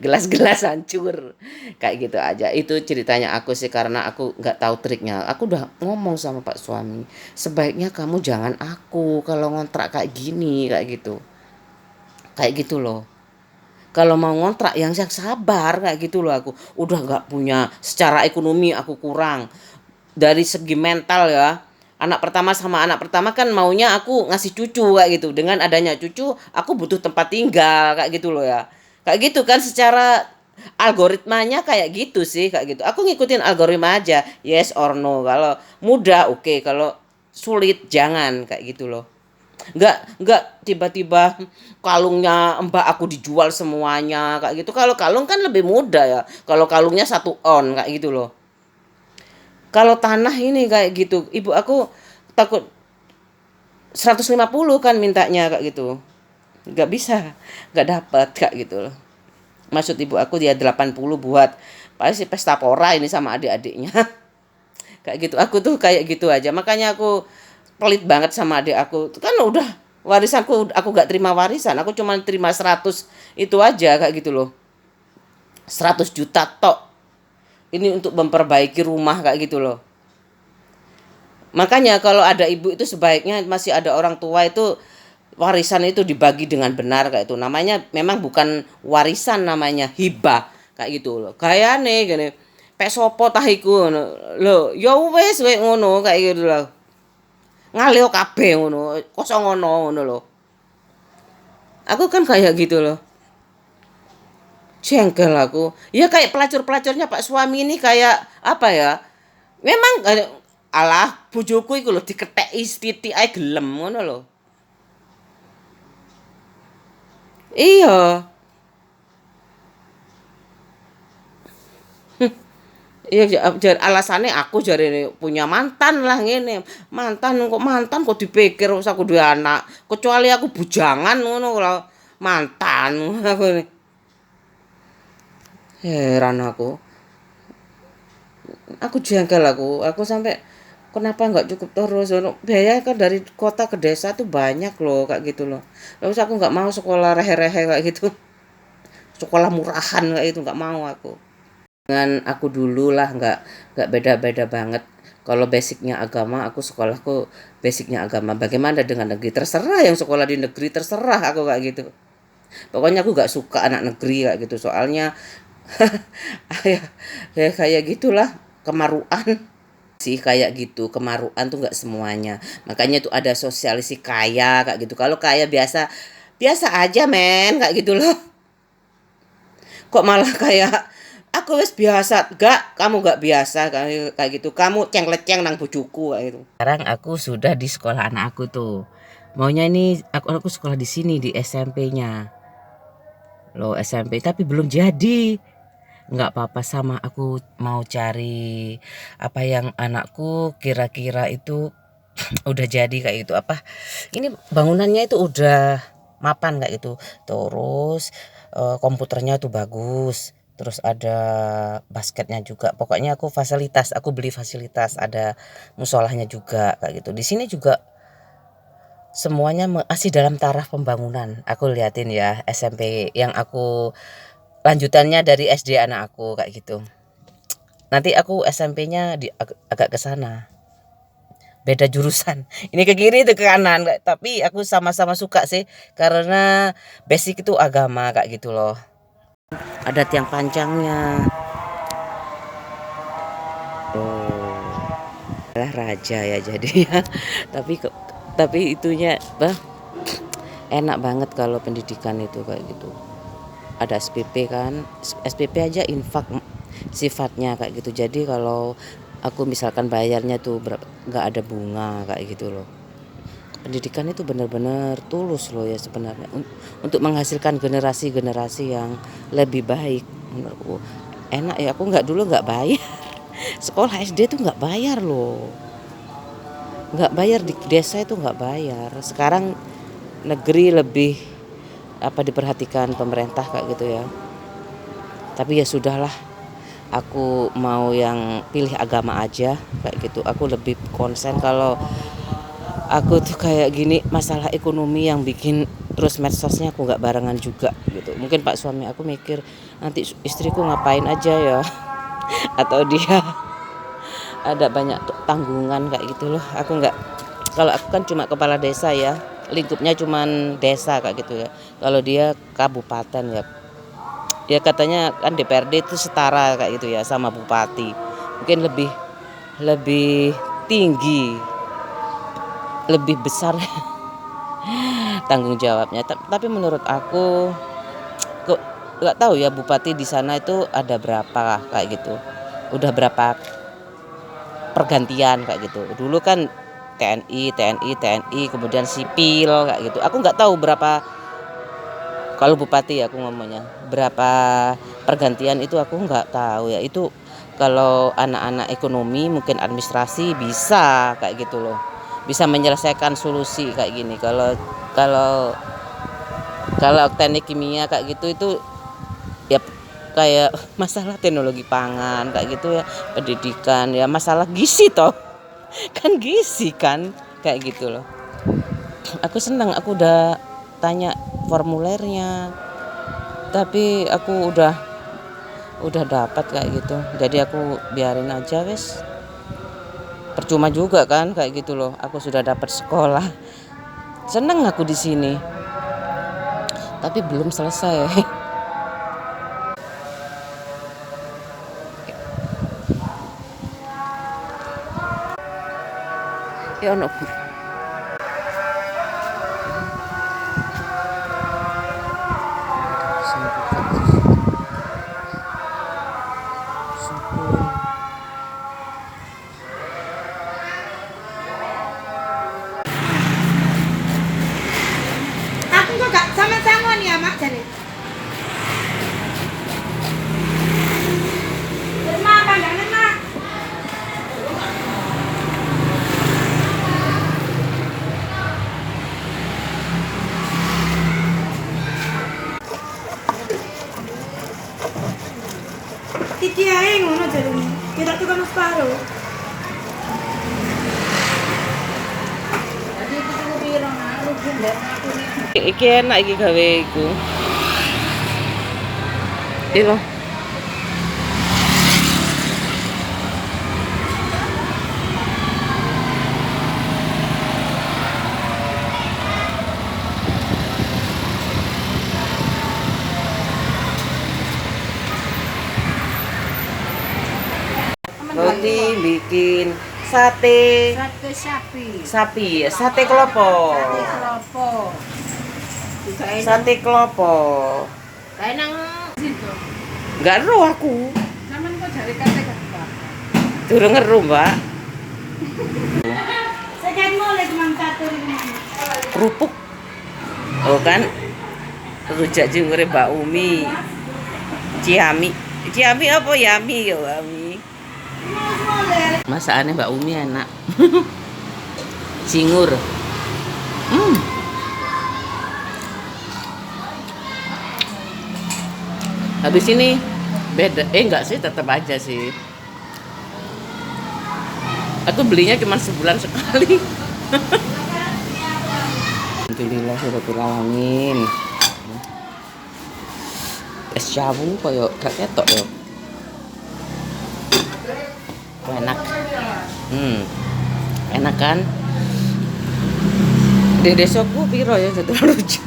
Gelas-gelas hancur kayak gitu aja. Itu ceritanya aku sih, karena aku nggak tahu triknya. Aku udah ngomong sama pak suami, sebaiknya kamu jangan aku kalau ngontrak kayak gini kayak gitu, kayak gitu loh. Kalau mau ngontrak yang sabar kayak gitu loh. Aku udah nggak punya, secara ekonomi aku kurang dari segi mental ya. Anak pertama sama anak pertama kan maunya aku ngasih cucu kayak gitu. Dengan adanya cucu aku butuh tempat tinggal kayak gitu loh ya. Kayak gitu kan secara algoritmanya kayak gitu sih kayak gitu. Aku ngikutin algoritma aja, yes or no. Kalau mudah oke, kalau sulit jangan kayak gitu loh. Nggak tiba-tiba kalungnya mbak aku dijual semuanya kayak gitu. Kalau kalung kan lebih mudah ya, kalau kalungnya 1 on kayak gitu loh. Kalau tanah ini kayak gitu, ibu aku takut 150 kan mintanya kayak gitu, nggak bisa, nggak dapat kayak gitu loh. Maksud ibu aku dia 80 buat pasti pesta pora ini sama adik-adiknya. Kayak gitu, aku tuh kayak gitu aja, makanya aku pelit banget sama adik aku. Kan udah warisanku, aku gak terima warisan, aku cuma terima 100 itu aja kayak gitu loh. 100 juta tok ini untuk memperbaiki rumah kayak gitu loh. Makanya kalau ada ibu itu sebaiknya masih ada orang tua itu warisan itu dibagi dengan benar kayak itu. Namanya memang bukan warisan, namanya hibah kayak gitu loh. Kayane gini. Pek sopo tah iku ngono. Lho, ya wis kowe ngono kayak gitu loh. Ngalih kabeh ngono, kosong ngono loh. Aku kan kayak gitu loh. Jengkel aku. Ya kayak pelacur-pelacurnya Pak suami ini kayak apa ya? Memang alah bojoku iku lho diketheki sithik ae gelem ngono lho. Iya. Iya alasannya aku jarene punya mantan lah ngene. Mantan kok dipikir wis aku duwe anak. Kecuali aku bujangan ngono lho. Mantan aku ini. Heran aku. Aku jengkel aku. Aku sampai kenapa nggak cukup terus? Biaya kan dari kota ke desa tuh banyak loh kayak gitu loh. Terus aku nggak mau sekolah rehe-rehe kayak gitu. Sekolah murahan kayak itu nggak mau aku. Dengan aku dulu lah nggak beda-beda banget. Kalau basicnya agama, aku sekolahku basicnya agama. Bagaimana dengan negeri? Terserah yang sekolah di negeri, terserah aku kayak gitu. Pokoknya aku nggak suka anak negeri kayak gitu. Soalnya ya kayak gitulah kemaruan sih kayak gitu. Kemaruan tuh nggak semuanya. Makanya tuh ada sosialisasi kaya kayak gitu. Kalau kaya biasa biasa aja men kayak gitu loh. Kok malah kayak aku wis biasa, gak, kamu gak biasa kayak gitu. Kamu cengleceng nang bojoku kayak gitu. Sekarang aku sudah di sekolah anak aku tuh. Maunya ini aku sekolah di sini di SMP-nya. Loh SMP tapi belum jadi. Nggak apa-apa, sama aku mau cari apa yang anakku kira-kira itu udah jadi kayak gitu. Apa ini bangunannya itu udah mapan kayak gitu. Terus komputernya tuh bagus. Terus ada basketnya juga. Pokoknya aku beli fasilitas, ada musolahnya juga kayak gitu. Di sini juga semuanya masih dalam taraf pembangunan. Aku liatin ya SMP yang aku lanjutannya dari SD anak aku kayak gitu. Nanti aku SMP-nya agak ke sana. Beda jurusan. Ini ke kiri itu ke kanan, tapi aku sama-sama suka sih karena basic itu agama kayak gitu loh. Ada tiang panjangnya. Oh, lah raja ya jadi ya. Tapi itunya enak banget kalau pendidikan itu kayak gitu. Ada SPP kan, SPP aja infak sifatnya kayak gitu. Jadi kalau aku misalkan bayarnya tuh nggak ada bunga kayak gitu loh. Pendidikan itu benar-benar tulus loh ya sebenarnya untuk menghasilkan generasi-generasi yang lebih baik. Menurutku enak ya, aku dulu nggak bayar. Sekolah SD tuh nggak bayar loh, nggak bayar di desa itu nggak bayar. Sekarang negeri lebih diperhatikan pemerintah kayak gitu ya. Tapi ya sudahlah, aku mau yang pilih agama aja kayak gitu. Aku lebih konsen kalau aku tuh kayak gini masalah ekonomi yang bikin terus medsosnya aku nggak barengan juga gitu. Mungkin pak suami aku mikir nanti istriku ngapain aja ya atau dia ada banyak tanggungan kayak gitu loh. Kalau aku kan cuma kepala desa ya, lingkupnya cuman desa kayak gitu ya. Kalau dia kabupaten ya, dia katanya kan DPRD itu setara kayak gitu ya sama bupati. Mungkin lebih tinggi, lebih besar tanggung jawabnya. Tapi menurut aku kok nggak tahu ya bupati di sana itu ada berapa kayak gitu. Udah berapa pergantian kayak gitu. Dulu kan TNI, kemudian sipil kayak gitu. Aku nggak tahu berapa, kalau bupati aku ngomongnya berapa pergantian itu aku nggak tahu ya. Itu kalau anak-anak ekonomi mungkin administrasi bisa kayak gitu loh, bisa menyelesaikan solusi kayak gini. Kalau teknik kimia kayak gitu itu ya kayak masalah teknologi pangan kayak gitu ya, pendidikan ya, masalah gizi toh kan gizi kan kayak gitu loh. Aku senang, aku udah tanya formulernya, tapi aku udah dapat kayak gitu. Jadi aku biarin aja wes, percuma juga kan kayak gitu loh. Aku sudah dapat sekolah, seneng aku di sini, tapi belum selesai. Ya ono Aku kok gak sama-sama nih ya mak jadi. Mak pandangan mak. Titi ae ngono jarene. Kita tuh kan separo. Jadi itu kudu piro nak rugi mbak aku nih. iki enak iki gawe iku. Iya. Roti bikin sate Sate sapi ya, sate klopo. kelopo. Juga enak. Sate klopo. Kayak nang situ. Enggak ero aku. Sampeyan kok jare kate gak. Durung ngeru, Mbak. Sekian mulai cuma satu ini. Kerupuk. Oh kan. Rujak jengure Mbak Umi. Ciami apa Yami ya, Yami. Masakannya Mbak Umi enak. Cingur. Habis ini beda, enggak sih, tetap aja sih. Aku belinya cuma sebulan sekali. Alhamdulillah Rabbil alamin. Es jamu koyo gak ketok yo. Enak. Enak kan? Di desaku piro ya satu lucu.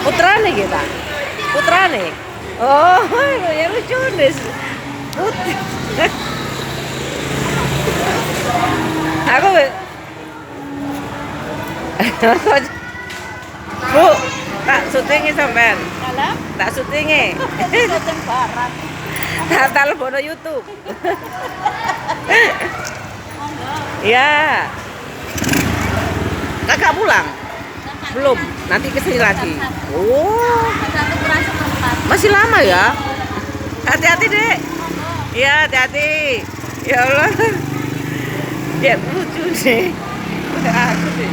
Putrane kita. Putrane. Oh, ya lucu deh. Aku Bu, tak syutingi sampean. Tak syutingi. Syuting barang. Tak telepon YouTube. Ya. Kakak pulang? Belum. Nanti kesini lagi. Oh. Masih lama ya? Hati-hati, Dek. Iya, hati-hati. Ya Allah. Ya lucu deh. Aku deh.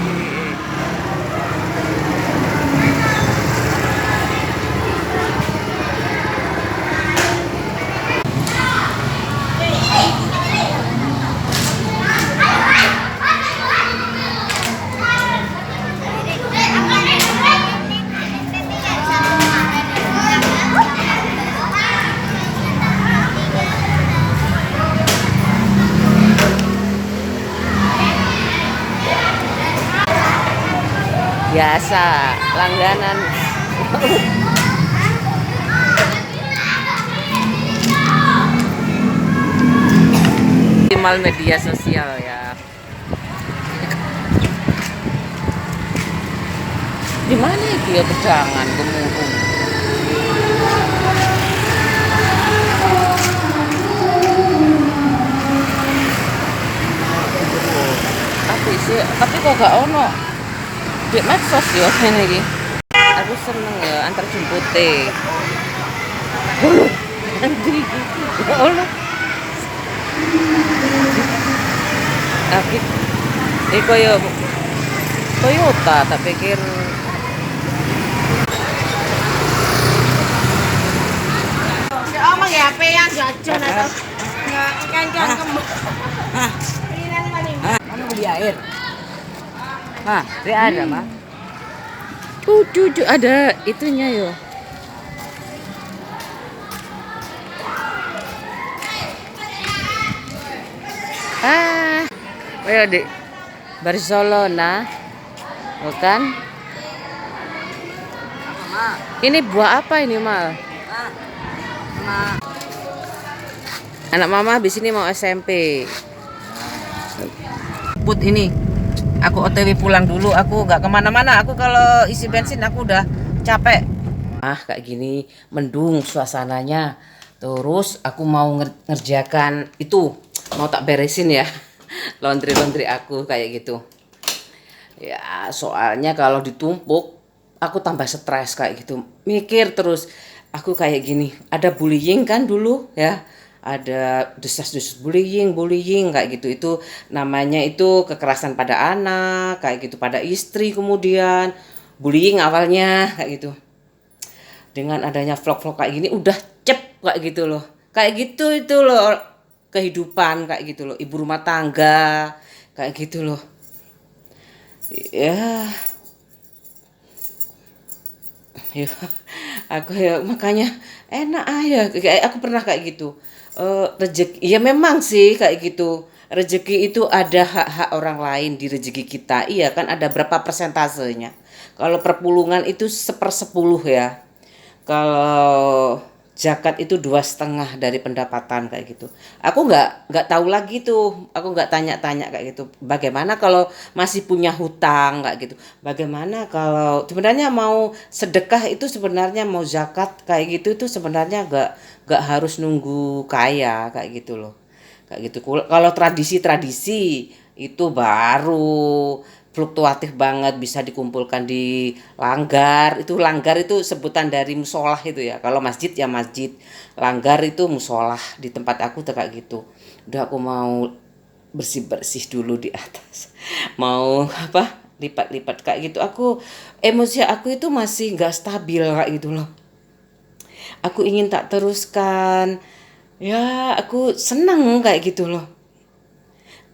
Biasa, langganan. Optimal media sosial ya. Di mana itu ya kejangan gemuruh. Tapi kok gak ono di medsos ya ini iki. Aku seneng ya antar jempute. Nanti ya Allah. Tapi koyo Toyota tak pikir. Si omong ya HP yang jajan atau enggak kan kembang. Mana beli air? Hah, di ada mah. Dudu ada itunya yo. Ayo di Barcelona, bukan? Ini buah apa ini mal? Anak mama habis ini mau SMP. Put ini, aku OTW pulang dulu. Aku nggak kemana-mana. Aku kalau isi bensin aku udah capek. Kayak gini mendung suasananya. Terus aku mau ngerjakan itu, mau tak beresin ya. Laundry aku kayak gitu. Ya, soalnya kalau ditumpuk aku tambah stres kayak gitu. Mikir terus aku kayak gini. Ada bullying kan dulu ya. Ada desas-desus bullying kayak gitu. Itu namanya itu kekerasan pada anak, kayak gitu, pada istri kemudian. Bullying awalnya kayak gitu. Dengan adanya vlog-vlog kayak gini udah cep kayak gitu loh. Kayak gitu itu loh. Kehidupan kayak gitu loh, ibu rumah tangga kayak gitu loh ya, aku ya makanya enak aja kayak aku pernah kayak gitu. Rezeki ya memang sih kayak gitu, rezeki itu ada hak-hak orang lain di rezeki kita, iya kan, ada berapa persentasenya. Kalau perpulungan itu 1/10 ya, kalau zakat itu 2,5 dari pendapatan kayak gitu. Aku nggak tahu lagi tuh, aku nggak tanya-tanya kayak gitu. Bagaimana kalau masih punya hutang kayak gitu? Bagaimana kalau sebenarnya mau sedekah itu, sebenarnya mau zakat kayak gitu itu sebenarnya nggak harus nunggu kaya kayak gitu loh. Kayak gitu. Kalau tradisi itu baru fluktuatif banget, bisa dikumpulkan di langgar. Itu langgar itu sebutan dari musolah itu ya. Kalau masjid ya masjid, langgar itu musolah. Di tempat aku tuh kayak gitu. Udah aku mau bersih-bersih dulu di atas. Mau apa? Lipat-lipat kayak gitu. Aku emosi aku itu masih nggak stabil kayak gitu loh. Aku ingin tak teruskan. Ya, aku seneng kayak gitu loh.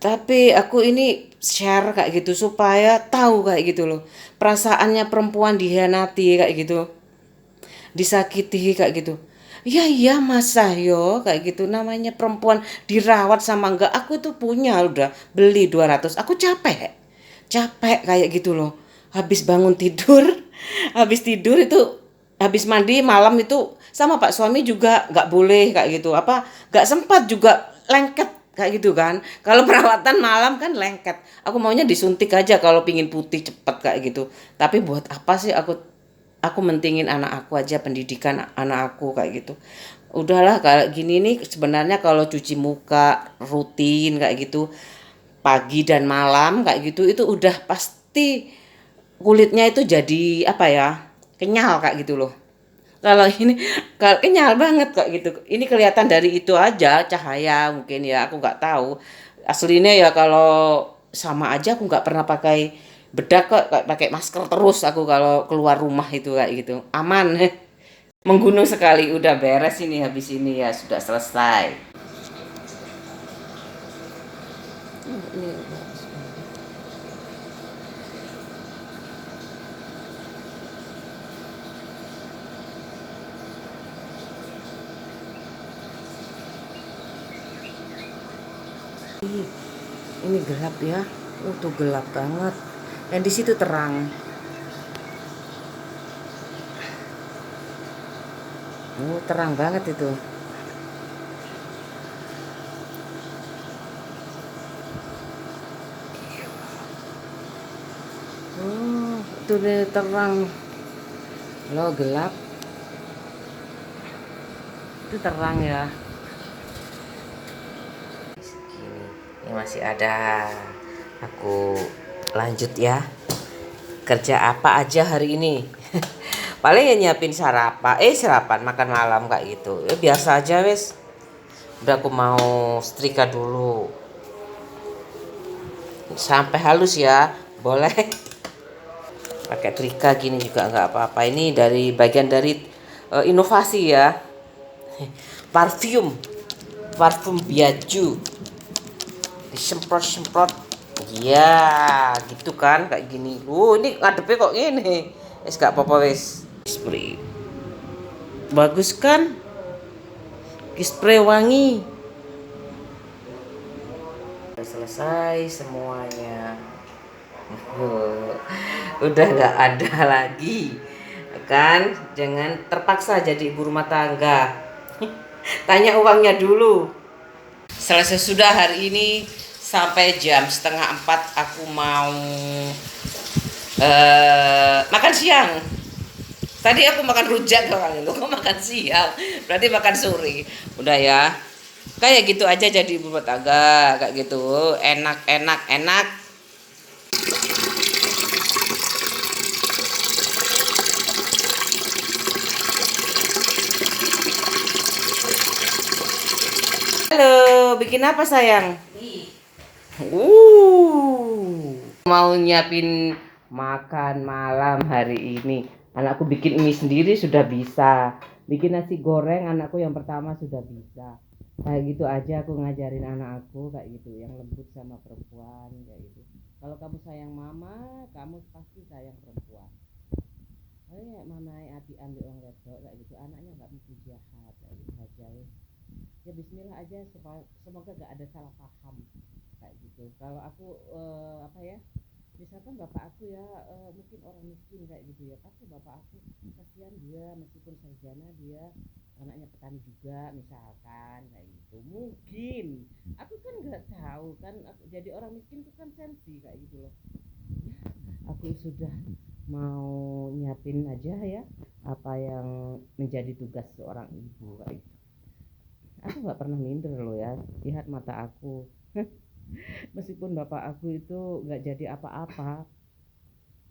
Tapi aku ini share kayak gitu supaya tahu kayak gitu loh. Perasaannya perempuan dihianati kayak gitu. Disakiti kayak gitu. Ya iya masa yo kayak gitu, namanya perempuan dirawat sama enggak. Aku tuh punya udah beli 200. Aku capek. Capek kayak gitu loh. Habis bangun tidur, habis tidur itu habis mandi malam itu sama Pak suami juga nggak boleh kayak gitu. Apa nggak sempat juga lengket kayak gitu kan. Kalau perawatan malam kan lengket. Aku maunya disuntik aja kalau pingin putih cepet kayak gitu. Tapi buat apa sih aku mentingin anak aku aja, pendidikan anak aku kayak gitu. Udahlah kayak gini nih sebenarnya kalau cuci muka rutin kayak gitu pagi dan malam kayak gitu itu udah pasti kulitnya itu jadi apa ya, kenyal kayak gitu loh. Kalau ini kalau kenyal banget kayak gitu. Ini kelihatan dari itu aja cahaya mungkin ya, aku nggak tahu. Aslinya ya kalau sama aja aku nggak pernah pakai bedak kok, kayak pakai masker terus aku kalau keluar rumah itu kayak gitu. Aman. Menggunung sekali udah beres ini, habis ini ya sudah selesai. Ini gelap ya. Tuh gelap banget. Yang di situ terang. Terang banget itu. Itu deh terang. Lo gelap. Itu terang ya. Segini. Ini masih ada. Aku lanjut ya. Kerja apa aja hari ini? Paling ya nyiapin sarapan makan malam kayak gitu. Ya biasa aja wes. Udah aku mau setrika dulu. Sampai halus ya. Boleh. Pakai trika gini juga nggak apa-apa. Ini dari bagian dari inovasi ya. Parfum Biaju. Disemprot-semprot. Iya, gitu kan kayak gini. Ini ngadepnya kok gini. Wes gak apa-apa wes. Spray. Bagus kan? Spray wangi. Udah selesai semuanya. Udah nggak ada lagi kan, jangan terpaksa jadi ibu rumah tangga. Tanya uangnya dulu. Selesai sudah hari ini. Sampai jam 3:30 aku mau makan siang. Tadi aku makan rujak doang, kok makan siang, berarti makan sore. Udah ya, kayak gitu aja jadi ibu rumah tangga kayak gitu, enak enak enak. Halo, bikin apa sayang? Mau nyiapin makan malam hari ini. Anakku bikin mie sendiri sudah bisa. Bikin nasi goreng anakku yang pertama sudah bisa. Kayak gitu aja aku ngajarin anak aku kayak gitu, yang lembut sama perempuan kayak gitu. Kalau kamu sayang mama, kamu pasti sayang perempuan. Mama hati ambil orang wedok kayak gitu, anaknya nggak mesti jahat kayak gitu aja ya. Ya bismillah aja, semoga gak ada salah paham kayak gitu. Kalau aku apa ya, misalkan bapak aku ya mungkin orang miskin kayak gitu ya, tapi bapak aku kasihan dia, meskipun sarjana dia anaknya petani juga misalkan kayak gitu. Mungkin aku kan nggak tahu kan, jadi orang miskin itu kan sensi kayak gitu loh ya. Aku sudah mau nyiapin aja ya apa yang menjadi tugas seorang ibu kayak gitu. Aku nggak pernah minder loh ya, lihat mata aku. Meskipun bapak aku itu nggak jadi apa-apa,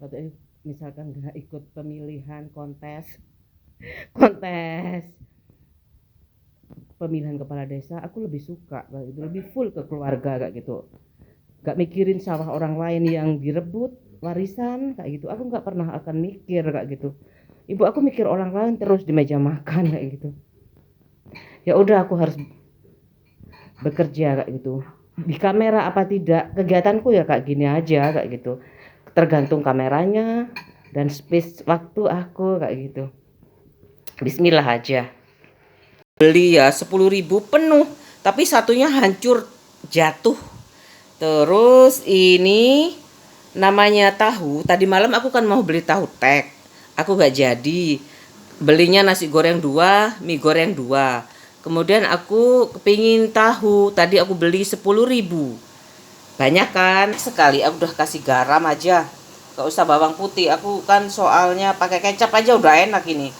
atau misalkan nggak ikut pemilihan kontes pemilihan kepala desa, aku lebih suka kayak gitu, lebih full ke keluarga kayak gitu, nggak mikirin sawah orang lain yang direbut warisan kayak gitu. Aku nggak pernah akan mikir kayak gitu. Ibu aku mikir orang lain terus di meja makan kayak gitu. Ya udah, aku harus bekerja kayak gitu, di kamera apa tidak, kegiatanku ya kayak gini aja kayak gitu, tergantung kameranya dan space waktu aku kayak gitu. Bismillah aja. Beli ya 10.000 penuh, tapi satunya hancur jatuh. Terus ini namanya tahu. Tadi malam aku kan mau beli tahu tek, aku gak jadi. Belinya nasi goreng 2, mie goreng 2. Kemudian aku kepingin tahu, tadi aku beli 10.000. Banyak kan? Sekali aku udah kasih garam aja, gak usah bawang putih. Aku kan soalnya pakai kecap aja udah enak ini,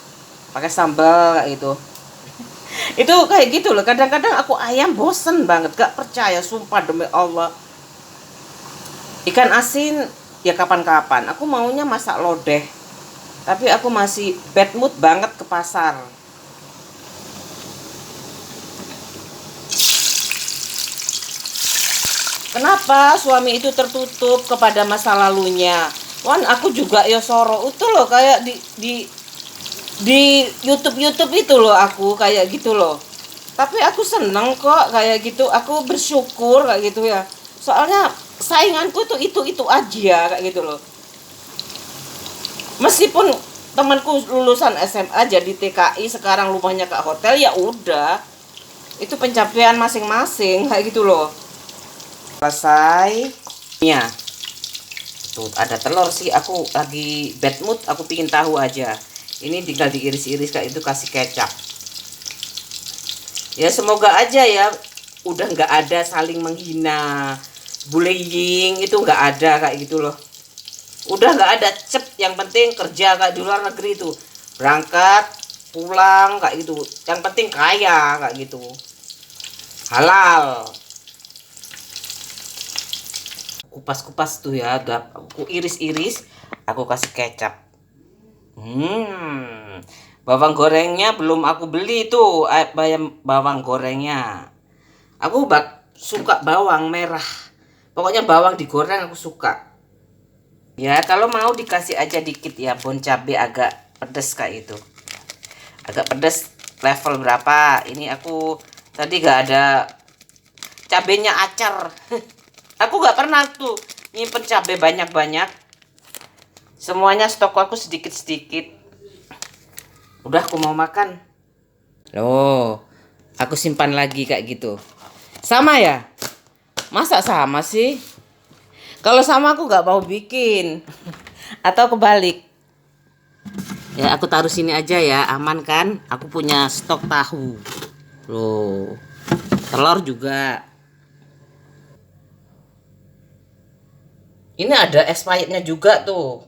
pakai sambal kayak gitu. Itu kayak gitu loh, kadang-kadang aku ayam bosen banget, gak percaya sumpah demi Allah. Ikan asin ya kapan-kapan, aku maunya masak lodeh, tapi aku masih bad mood banget ke pasar. Kenapa suami itu tertutup kepada masa lalunya? Wan, aku juga ya soro itu loh, kayak di YouTube itu loh, aku kayak gitu loh. Tapi aku seneng kok kayak gitu, aku bersyukur kayak gitu ya. Soalnya sainganku tuh itu aja kayak gitu loh. Meskipun temanku lulusan SMA jadi TKI, sekarang rumahnya ke hotel, ya udah. Itu pencapaian masing-masing kayak gitu loh. Selesai. Ya. Tuh ada telur sih, aku lagi bad mood, aku pingin tahu aja. Ini tinggal diiris-iris kayak itu, kasih kecap. Ya semoga aja ya udah nggak ada saling menghina, bullying itu nggak ada kayak gitu loh. Udah nggak ada cep, yang penting kerja kayak di luar negeri itu, berangkat pulang kayak gitu, yang penting kaya kayak gitu, halal. Kupas-kupas tuh ya, aku iris-iris, aku kasih kecap. Bawang gorengnya belum aku beli tuh, bawang gorengnya. Aku suka bawang merah. Pokoknya bawang digoreng aku suka. Ya kalau mau dikasih aja dikit ya, bon cabe agak pedes kayak itu. Agak pedes level berapa? Ini aku tadi gak ada cabenya acar. Aku gak pernah tuh nyimpen cabe banyak-banyak. Semuanya stok aku sedikit-sedikit. Udah aku mau makan. Loh, aku simpan lagi kayak gitu. Sama ya? Masa sama sih? Kalau sama aku gak mau bikin. Atau kebalik. Ya aku taruh sini aja ya, aman kan? Aku punya stok tahu. Loh, telur juga. Ini ada expirednya juga tuh.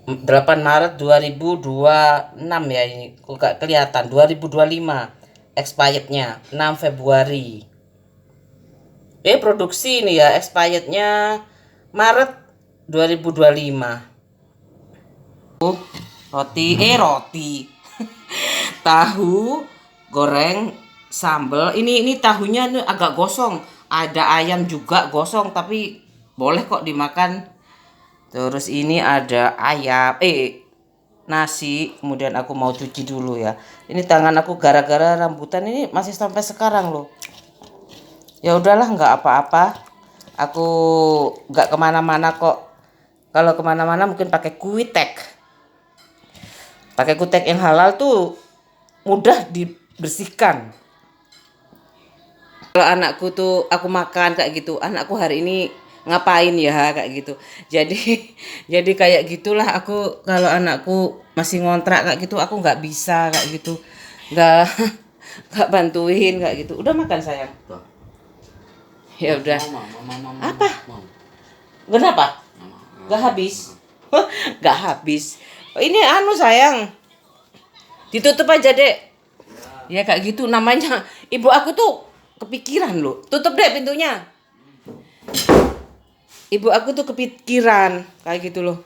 8 Maret 2026 ya, ini kok gak kelihatan. 2025 expirednya 6 Februari. Produksi ini ya, expirednya Maret 2025. Roti tahu goreng sambal. Ini tahunya ini agak gosong. Ada ayam juga gosong, tapi boleh kok dimakan. Terus ini ada ayam, nasi. Kemudian aku mau cuci dulu ya. Ini tangan aku gara-gara rambutan ini masih sampai sekarang loh. Ya udahlah, nggak apa-apa. Aku nggak kemana-mana kok. Kalau kemana-mana mungkin pakai kuitek. Pakai kuitek yang halal tuh mudah dibersihkan. Kalau anakku tuh aku makan kayak gitu, anakku hari ini ngapain ya kayak gitu. Jadi kayak gitulah aku. Kalau anakku masih ngontrak kayak gitu, aku nggak bisa kayak gitu, nggak nggak bantuin kayak gitu. Udah makan sayang? Ya udah. Apa? Kenapa? Nggak habis? Nggak habis. Ini anu sayang, ditutup aja dek. Ya kayak gitu namanya. Ibu aku tuh kepikiran loh. Tutup deh pintunya. Ibu aku tuh kepikiran kayak gitu loh.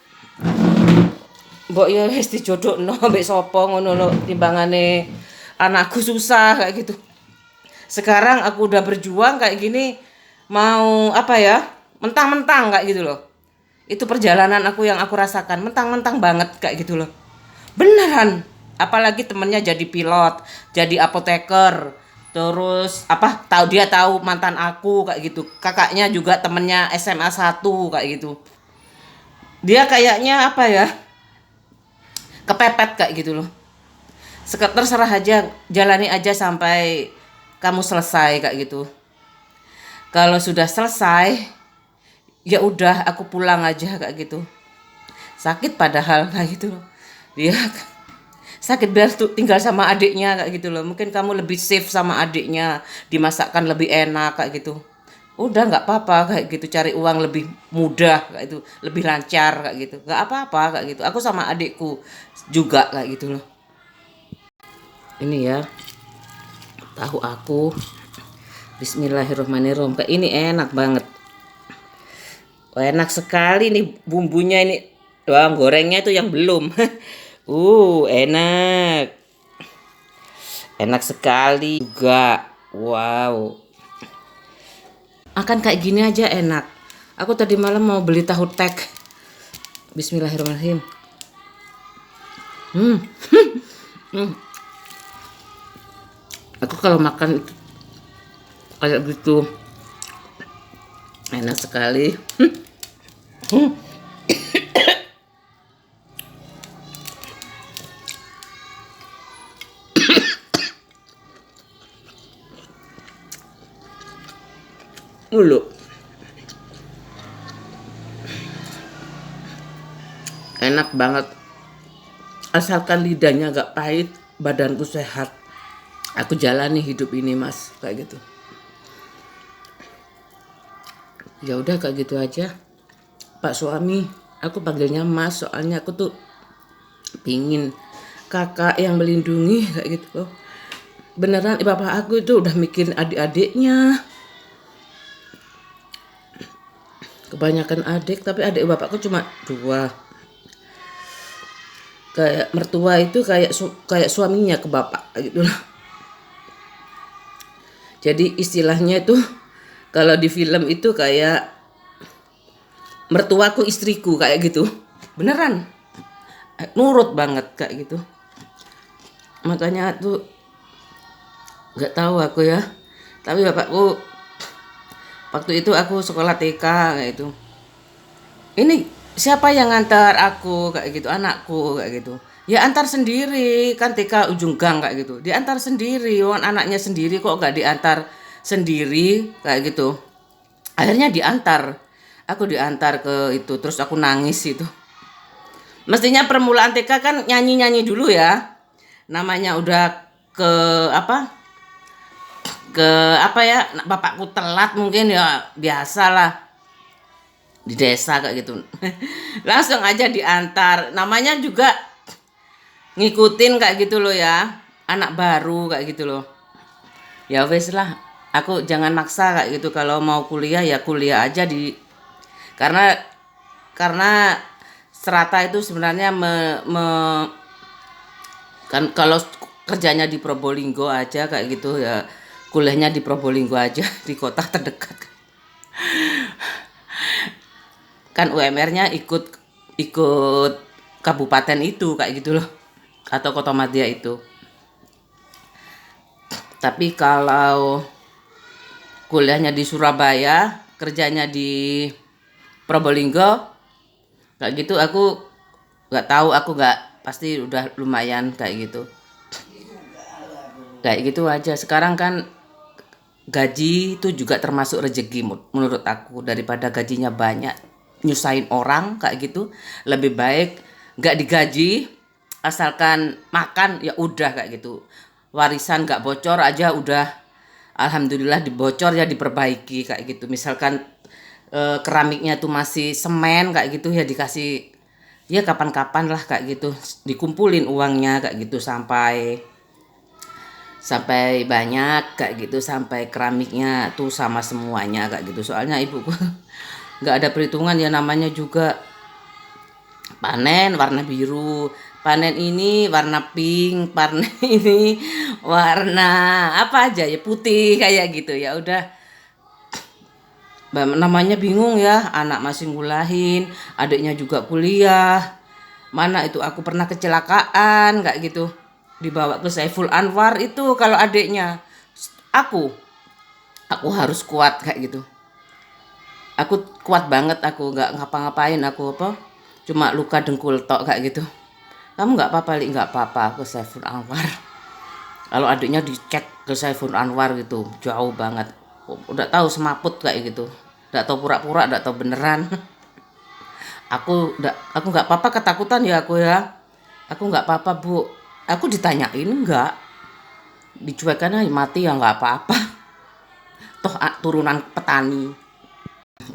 Mbok ya wis dijodhokno mbek sapa ngono lho, timbangane anakku susah kayak gitu. Sekarang aku udah berjuang kayak gini mau apa ya? Mentang-mentang kayak gitu loh. Itu perjalanan aku yang aku rasakan, mentang-mentang banget kayak gitu loh. Beneran. Apalagi temennya jadi pilot, jadi apoteker. Terus apa? Dia tahu mantan aku kayak gitu. Kakaknya juga temennya SMA 1 kayak gitu. Dia kayaknya apa ya? Kepepet kayak gitu loh. Terserah aja, jalani aja sampai kamu selesai kayak gitu. Kalau sudah selesai, ya udah aku pulang aja kayak gitu. Sakit padahal kayak gitu loh. Dia sakit biar tuh tinggal sama adiknya kayak gitu loh. Mungkin kamu lebih safe sama adiknya, dimasakkan lebih enak kayak gitu. Udah nggak apa-apa kayak gitu, cari uang lebih mudah kayak itu, lebih lancar kayak gitu. Nggak apa-apa kayak gitu. Aku sama adikku juga kayak gitu loh. Ini ya tahu aku. Bismillahirrahmanirrahim. Kayak ini enak banget. Enak sekali nih bumbunya ini. Doang gorengnya itu yang belum. Enak. Enak sekali juga. Wow. Akan kayak gini aja enak. Aku tadi malam mau beli tahu tek. Bismillahirrahmanirrahim. Aku kalau makan itu kayak gitu enak sekali. Mulu enak banget, asalkan lidahnya gak pahit, badanku sehat, aku jalani hidup ini mas kayak gitu. Ya udah kayak gitu aja Pak suami, aku panggilnya mas soalnya aku tuh pingin kakak yang melindungi kayak gitu loh. Beneran bapak aku itu udah mikirin adik-adiknya, kebanyakan adik, tapi adik bapakku cuma 2. Kayak mertua itu kayak suaminya ke bapak gitu loh. Jadi istilahnya itu kalau di film itu kayak mertuaku istriku kayak gitu. Beneran. Nurut banget kayak gitu. Makanya tuh nggak tahu aku ya. Tapi bapakku waktu itu aku sekolah TK kayak gitu. Ini siapa yang ngantar aku kayak gitu, anakku kayak gitu. Ya antar sendiri, kan TK ujung gang kayak gitu. Diantar sendiri, anaknya sendiri kok nggak diantar sendiri kayak gitu. Akhirnya diantar. Aku diantar ke itu, terus aku nangis itu. Mestinya permulaan TK kan nyanyi-nyanyi dulu ya. Namanya udah ke apa? Ke apa ya? Bapakku telat mungkin ya biasalah. Di desa kayak gitu. Langsung aja diantar. Namanya juga ngikutin kayak gitu loh ya. Anak baru kayak gitu loh. Ya wes lah. Aku jangan maksa kayak gitu. Kalau mau kuliah ya kuliah aja di. Karena Serata itu sebenarnya kan kalau kerjanya di Probolinggo aja kayak gitu ya, kuliahnya di Probolinggo aja, di kota terdekat. Kan UMR-nya ikut kabupaten itu kayak gitu loh, atau kota madya itu. Tapi kalau kuliahnya di Surabaya, kerjanya di Probolinggo kayak gitu, aku nggak tahu, aku nggak pasti udah lumayan kayak gitu. Kayak gitu aja. Sekarang kan gaji itu juga termasuk rezeki menurut aku, daripada gajinya banyak nyusahin orang kayak gitu, lebih baik nggak digaji asalkan makan ya udah kayak gitu. Warisan nggak bocor aja udah alhamdulillah, dibocor ya diperbaiki kayak gitu. Misalkan keramiknya tuh masih semen kayak gitu ya dikasih ya kapan-kapan lah kayak gitu, dikumpulin uangnya kayak gitu sampai sampai banyak kayak gitu, sampai keramiknya tuh sama semuanya kayak gitu. Soalnya ibuku nggak ada perhitungan ya, namanya juga panen warna biru, panen ini warna pink, panen ini warna apa aja ya, putih kayak gitu. Ya udah, namanya bingung ya, anak masih ngulahin, adiknya juga kuliah. Mana itu aku pernah kecelakaan kayak gitu, dibawa ke Saiful Anwar itu kalau adiknya. Aku aku harus kuat kayak gitu. Aku kuat banget, aku nggak ngapa-ngapain, aku apa cuma luka dengkul tok kayak gitu. Kamu nggak apa-apa, Li? Nggak apa-apa, ke Saiful Anwar. Kalau adiknya dicek ke Saiful Anwar gitu, jauh banget. Udah tahu semaput kayak gitu. Udah tahu pura-pura, udah tahu beneran. Aku nggak apa-apa, ketakutan ya aku ya. Aku nggak apa-apa, Bu. Aku ditanyain enggak. Dicuekan aja, mati ya nggak apa-apa. Toh turunan petani.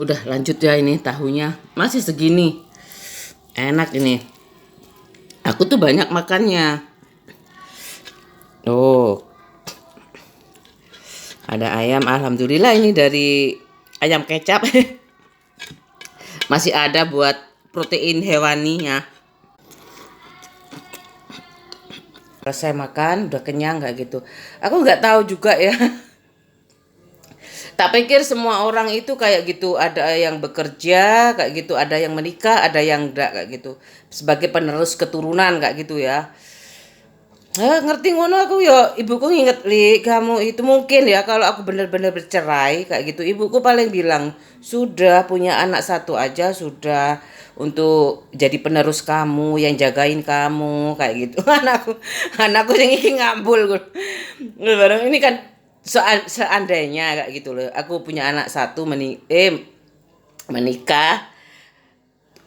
Udah lanjut ya, ini tahunya masih segini. Enak ini. Aku tuh banyak makannya. Oh, ada ayam, alhamdulillah ini dari ayam kecap. Masih ada buat protein hewaninya. Selesai makan, udah kenyang kayak gitu. Aku nggak tahu juga ya. Tak pikir semua orang itu kayak gitu, ada yang bekerja kayak gitu, ada yang menikah, ada yang enggak kayak gitu. Sebagai penerus keturunan kayak gitu ya. Ngerti ngono aku ya, ibuku nginget, Li, kamu itu mungkin ya kalau aku bener-bener bercerai kayak gitu, ibuku paling bilang, sudah punya anak satu aja sudah untuk jadi penerus kamu, yang jagain kamu kayak gitu. Anakku yang ini ngambul. Barang ini kan seandainya kayak gitu loh. Aku punya anak satu menikah,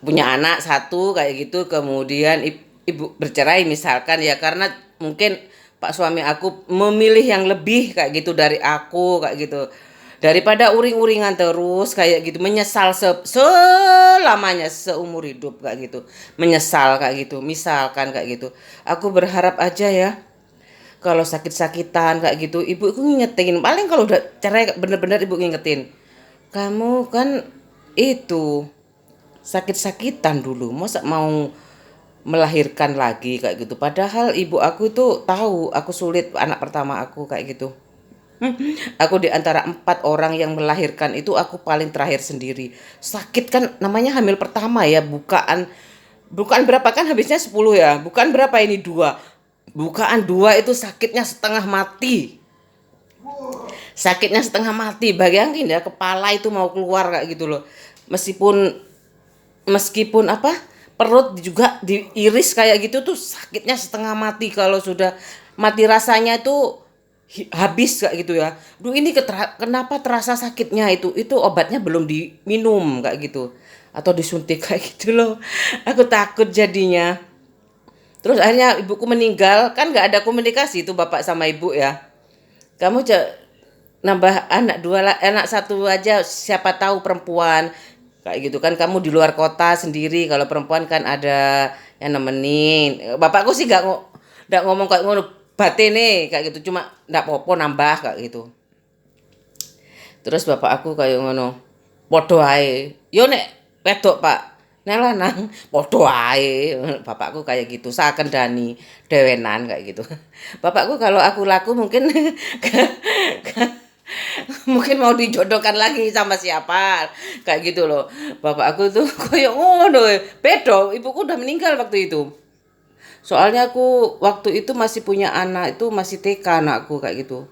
punya anak satu kayak gitu, kemudian ibu bercerai misalkan ya, karena mungkin pak suami aku memilih yang lebih kayak gitu dari aku kayak gitu, daripada uring-uringan terus kayak gitu, menyesal selamanya seumur hidup kayak gitu, menyesal kayak gitu. Misalkan kayak gitu, aku berharap aja ya kalau sakit-sakitan kayak gitu ibu aku ngingetin, paling kalau udah cerai bener-bener ibu ngingetin, kamu kan itu sakit-sakitan dulu, masa mau melahirkan lagi kayak gitu. Padahal ibu aku itu tahu aku sulit, anak pertama aku kayak gitu. Aku di antara 4 orang yang melahirkan itu aku paling terakhir sendiri. Sakit kan namanya hamil pertama ya, bukaan berapa kan habisnya 10 ya, bukan berapa ini 2. Bukaan 2 itu sakitnya setengah mati. Sakitnya setengah mati, bayangin ya, kepala itu mau keluar kayak gitu loh. Meskipun apa, perut juga diiris kayak gitu tuh sakitnya setengah mati. Kalau sudah mati rasanya itu habis kayak gitu ya. Duh, ini kenapa terasa sakitnya itu obatnya belum diminum kayak gitu, atau disuntik kayak gitu loh. Aku takut jadinya. Terus akhirnya ibuku meninggal, kan nggak ada komunikasi itu bapak sama ibu ya. Kamu nambah anak 2, anak 1 aja, siapa tahu perempuan kayak gitu kan, kamu di luar kota sendiri, kalau perempuan kan ada yang nemenin. Bapakku sih nggak ngomong kayak ngono batin nih kayak gitu, cuma nggak popo nambah kayak gitu. Terus bapak aku kayak ngono, podo ae yo nek wedok Pak, nek lanang podo ae. Bapakku kayak gitu, sakendani dewenan kayak gitu. Bapakku kalau aku laku mungkin mungkin mau dijodohkan lagi sama siapa kayak gitu loh. Bapak aku tuh koyo ngono, beda. Ibuku udah meninggal waktu itu. Soalnya aku waktu itu masih punya anak, itu masih TK anakku kayak gitu.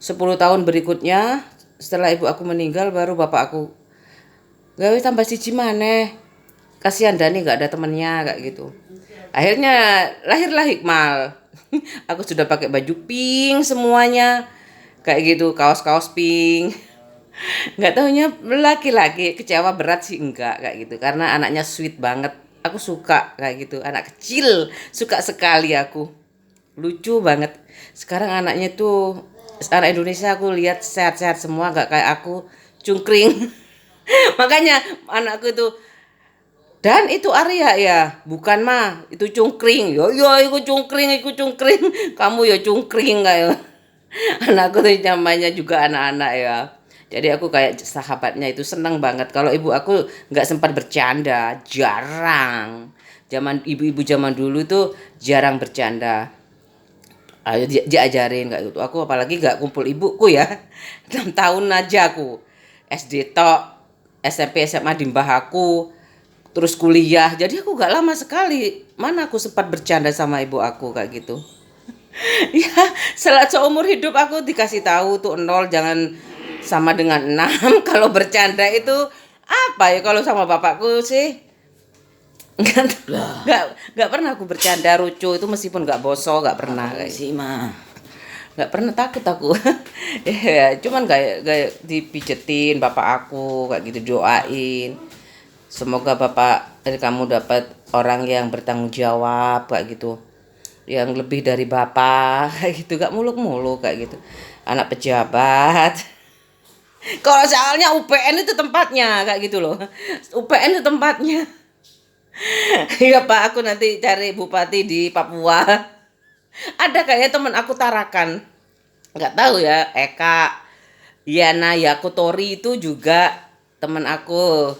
10 tahun berikutnya setelah ibu aku meninggal baru bapak aku gawe tambah siji maneh. Kasihan Dani nggak ada temennya kayak gitu. Akhirnya lahirlah Hikmal. Aku sudah pakai baju pink semuanya kayak gitu, kaos-kaos pink. Nggak taunya laki-laki, kecewa berat sih enggak kayak gitu, karena anaknya sweet banget. Aku suka kayak gitu, anak kecil suka sekali aku, lucu banget. Sekarang anaknya tuh anak Indonesia aku lihat sehat-sehat semua, nggak kayak aku cungkring. Makanya anakku itu Dan itu Arya ya, bukan mah, itu cungkring. Yo yo, iku cungkring. Kamu ya cungkring kayak. Anakku tuh namanya juga anak-anak ya. Jadi aku kayak sahabatnya itu seneng banget. Kalau ibu aku nggak sempat bercanda, jarang. Zaman ibu-ibu zaman dulu tuh jarang bercanda. Ayo diajarin kayak gitu. Aku apalagi nggak kumpul ibuku ya. 6 tahun aja aku. SD tok, SMP SMA di mbah aku, terus kuliah. Jadi aku gak lama sekali. Mana aku sempat bercanda sama ibu aku kayak gitu. Ya, seumur hidup aku dikasih tahu tuh 0 jangan sama dengan 6. Kalau bercanda itu apa ya kalau sama bapakku sih? Nggak pernah aku bercanda lucu itu meskipun nggak bosok nggak pernah kayak sih mah. nggak pernah takut aku. Ya cuman kayak dipijetin bapak aku kayak gitu doain semoga bapak kamu dapat orang yang bertanggung jawab kayak gitu yang lebih dari bapak kayak gitu gak muluk-muluk kayak gitu anak pejabat. Kalau soalnya UPN itu tempatnya kayak gitu loh, UPN itu tempatnya. Iya Pak, aku nanti cari bupati di Papua. Ada kayak temen aku Tarakan, nggak tahu ya. Eka Yana Yakutori itu juga temen aku.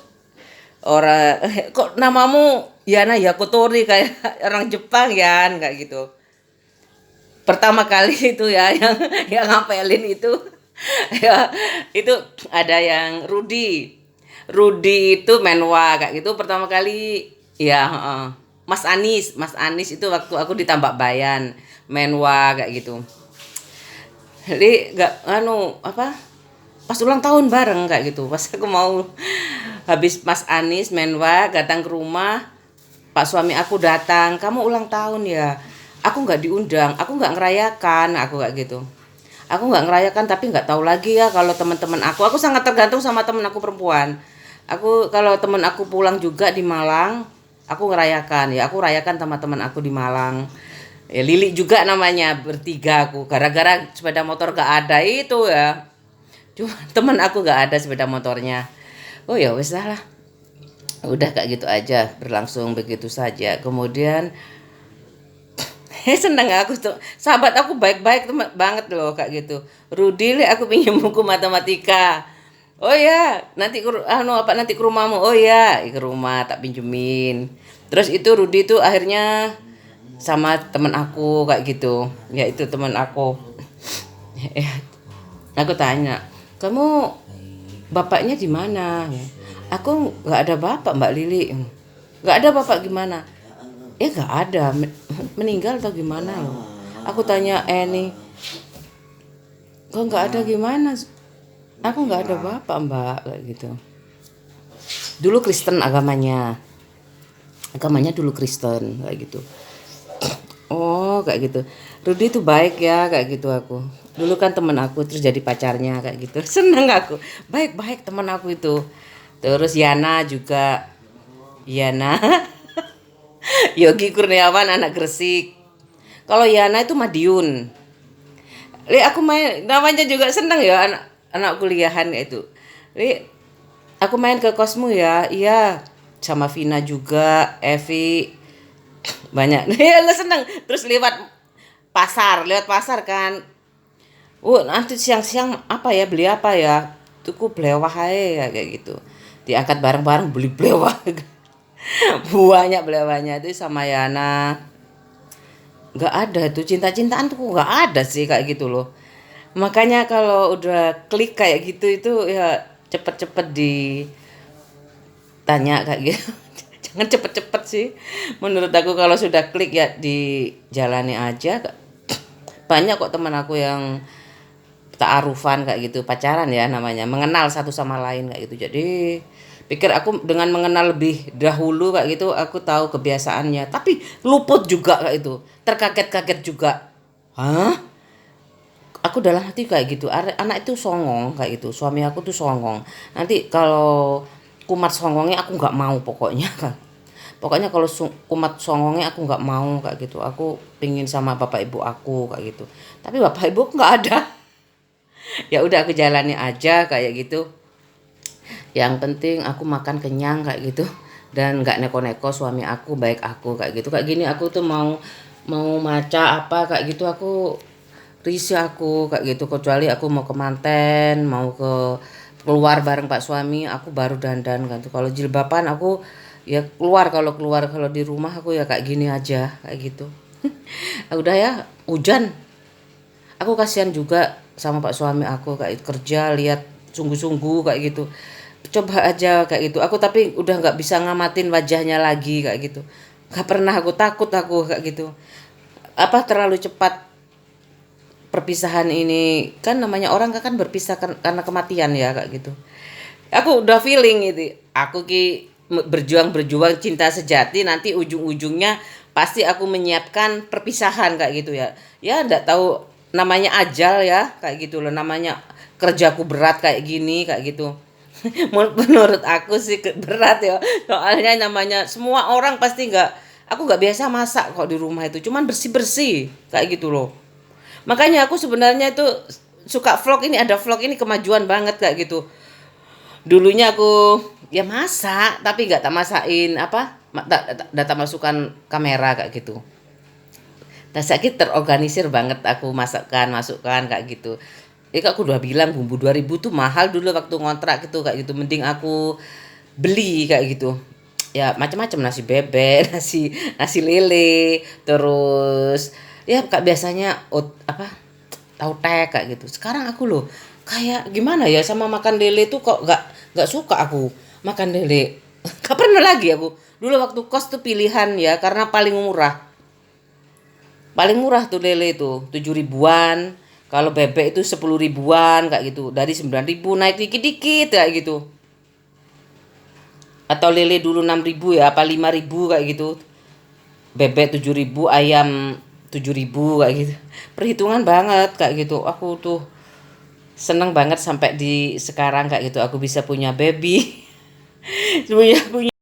Orang kok namamu Yana Yakutori kayak orang Jepang ya, kayak gitu. Pertama kali itu ya yang ngapelin itu ya itu ada yang Rudi itu Menwa kayak gitu pertama kali ya. Mas Anis itu waktu aku di Tambak Bayan Menwa kayak gitu. Jadi pas ulang tahun bareng kayak gitu. Pas aku mau habis Mas Anis Menwa datang ke rumah, Pak suami aku datang, kamu ulang tahun ya. Aku nggak diundang, aku nggak ngerayakan, aku kayak gitu. Aku nggak ngerayakan tapi nggak tahu lagi ya kalau teman-teman aku sangat tergantung sama teman aku perempuan. Aku kalau teman aku pulang juga di Malang, aku ngerayakan ya. Aku rayakan sama teman aku di Malang. Ya Lili juga namanya, bertiga aku. Gara-gara sepeda motor gak ada itu ya. Cuma teman aku gak ada sepeda motornya. Oh ya wes lah. Udah kayak gitu aja, berlangsung begitu saja. Kemudian seneng aku tuh. Sahabat aku baik-baik banget loh kayak gitu. Rudi, aku pinjam buku matematika. Oh ya, nanti ke rumahmu. Oh ya, ke rumah tak pinjemin. Terus itu Rudi tuh akhirnya sama temen aku kayak gitu. Ya itu temen aku. Aku tanya, "Kamu bapaknya di mana?" Aku nggak ada bapak Mbak Lili. Nggak ada bapak gimana? Nggak ada, meninggal atau gimana loh. Aku tanya nih, kok nggak ada gimana? Aku nggak ada bapak Mbak kayak gitu. Dulu Kristen agamanya dulu Kristen kayak gitu. Oh kayak gitu. Rudi tuh baik ya kayak gitu aku. Dulu kan temen aku terus jadi pacarnya kayak gitu. Seneng aku. Baik-baik temen aku itu. Terus Yana juga. Yana. Yogi Kurniawan anak Gresik. Kalau Yana itu Madiun. Aku main namanya juga seneng ya anak kuliahan itu. Aku main ke kosmu ya. Iya, sama Vina juga, Evi. Banyak. Ya lu seneng. Terus lewat pasar kan. Nanti siang-siang beli apa ya? Tuku blewah aja kayak gitu. Diangkat bareng-bareng beli blewah. Banyak belewahnya itu sama Yana. Nggak ada tuh cinta-cintaan tuh nggak ada sih kayak gitu loh. Makanya kalau udah klik kayak gitu itu ya cepet-cepet ditanya kayak gitu. Jangan cepet-cepet sih. Menurut aku kalau sudah klik ya dijalani aja. Banyak kok teman aku yang ta'arufan kayak gitu, pacaran ya namanya, mengenal satu sama lain kayak gitu. Jadi pikir aku dengan mengenal lebih dahulu kayak gitu aku tahu kebiasaannya, tapi luput juga kayak itu, terkaget-kaget juga. Hah? Aku dalam hati kayak gitu, anak itu songong kayak gitu, suami aku tuh songong. Nanti kalau kumat songongnya aku nggak mau pokoknya kan. Pokoknya kalau kumat songongnya aku nggak mau kayak gitu. Aku pingin sama bapak ibu aku kayak gitu. Tapi bapak ibu nggak ada. Ya udah aku jalani aja kayak gitu. Yang penting aku makan kenyang kayak gitu. dan nggak neko-neko suami aku, baik aku kayak gitu. Kayak gini aku tuh mau maca apa kayak gitu aku risih aku kayak gitu, kecuali aku mau ke manten, mau keluar bareng Pak suami, aku baru dandan kan tuh. Kalau jilbaban aku ya keluar, kalau di rumah aku ya kayak gini aja kayak gitu. Udah ya, hujan. Aku kasihan juga sama Pak suami aku kayak kerja lihat sungguh-sungguh kayak gitu. Coba aja kayak gitu. Aku tapi udah nggak bisa ngamatin wajahnya lagi kayak gitu. Gak pernah, aku takut aku kayak gitu. Apa terlalu cepat perpisahan ini, kan namanya orang kan berpisah karena kematian ya kayak gitu. Aku udah feeling itu. Aku berjuang cinta sejati, nanti ujung-ujungnya pasti aku menyiapkan perpisahan kayak gitu ya. Ya enggak tahu, namanya ajal ya kayak gitu loh, namanya kerjaku berat kayak gini kayak gitu. Menurut aku sih berat ya. Soalnya namanya semua orang pasti aku nggak biasa masak kok di rumah itu. Cuman bersih-bersih kayak gitu loh. Makanya aku sebenarnya itu suka vlog ini, ada vlog ini kemajuan banget kayak gitu. Dulunya aku ya masak tapi nggak tak masakin apa, tak masukkan kamera kayak gitu. Nah sakit terorganisir banget aku masukkan kayak gitu. Aku udah bilang bumbu 2000 tuh mahal dulu waktu ngontrak gitu kayak gitu. Mending aku beli kayak gitu. Ya macam-macam, nasi bebek, nasi lele, terus ya kak biasanya tahu tek kayak gitu. Sekarang aku loh kayak gimana ya sama makan lele tuh kok nggak suka aku makan lele. Gak pernah lagi aku. Dulu waktu kos tuh pilihan ya, karena paling murah. Paling murah tuh lele itu 7 ribuan. Kalau bebek itu 10 ribuan kayak gitu. Dari 9 ribu naik dikit-dikit kayak gitu. Atau lele dulu 6 ribu ya, apa 5 ribu kayak gitu. Bebek 7 ribu, ayam 7 ribu kayak gitu. Perhitungan banget kayak gitu. Aku tuh seneng banget sampai di sekarang kayak gitu aku bisa punya baby. punya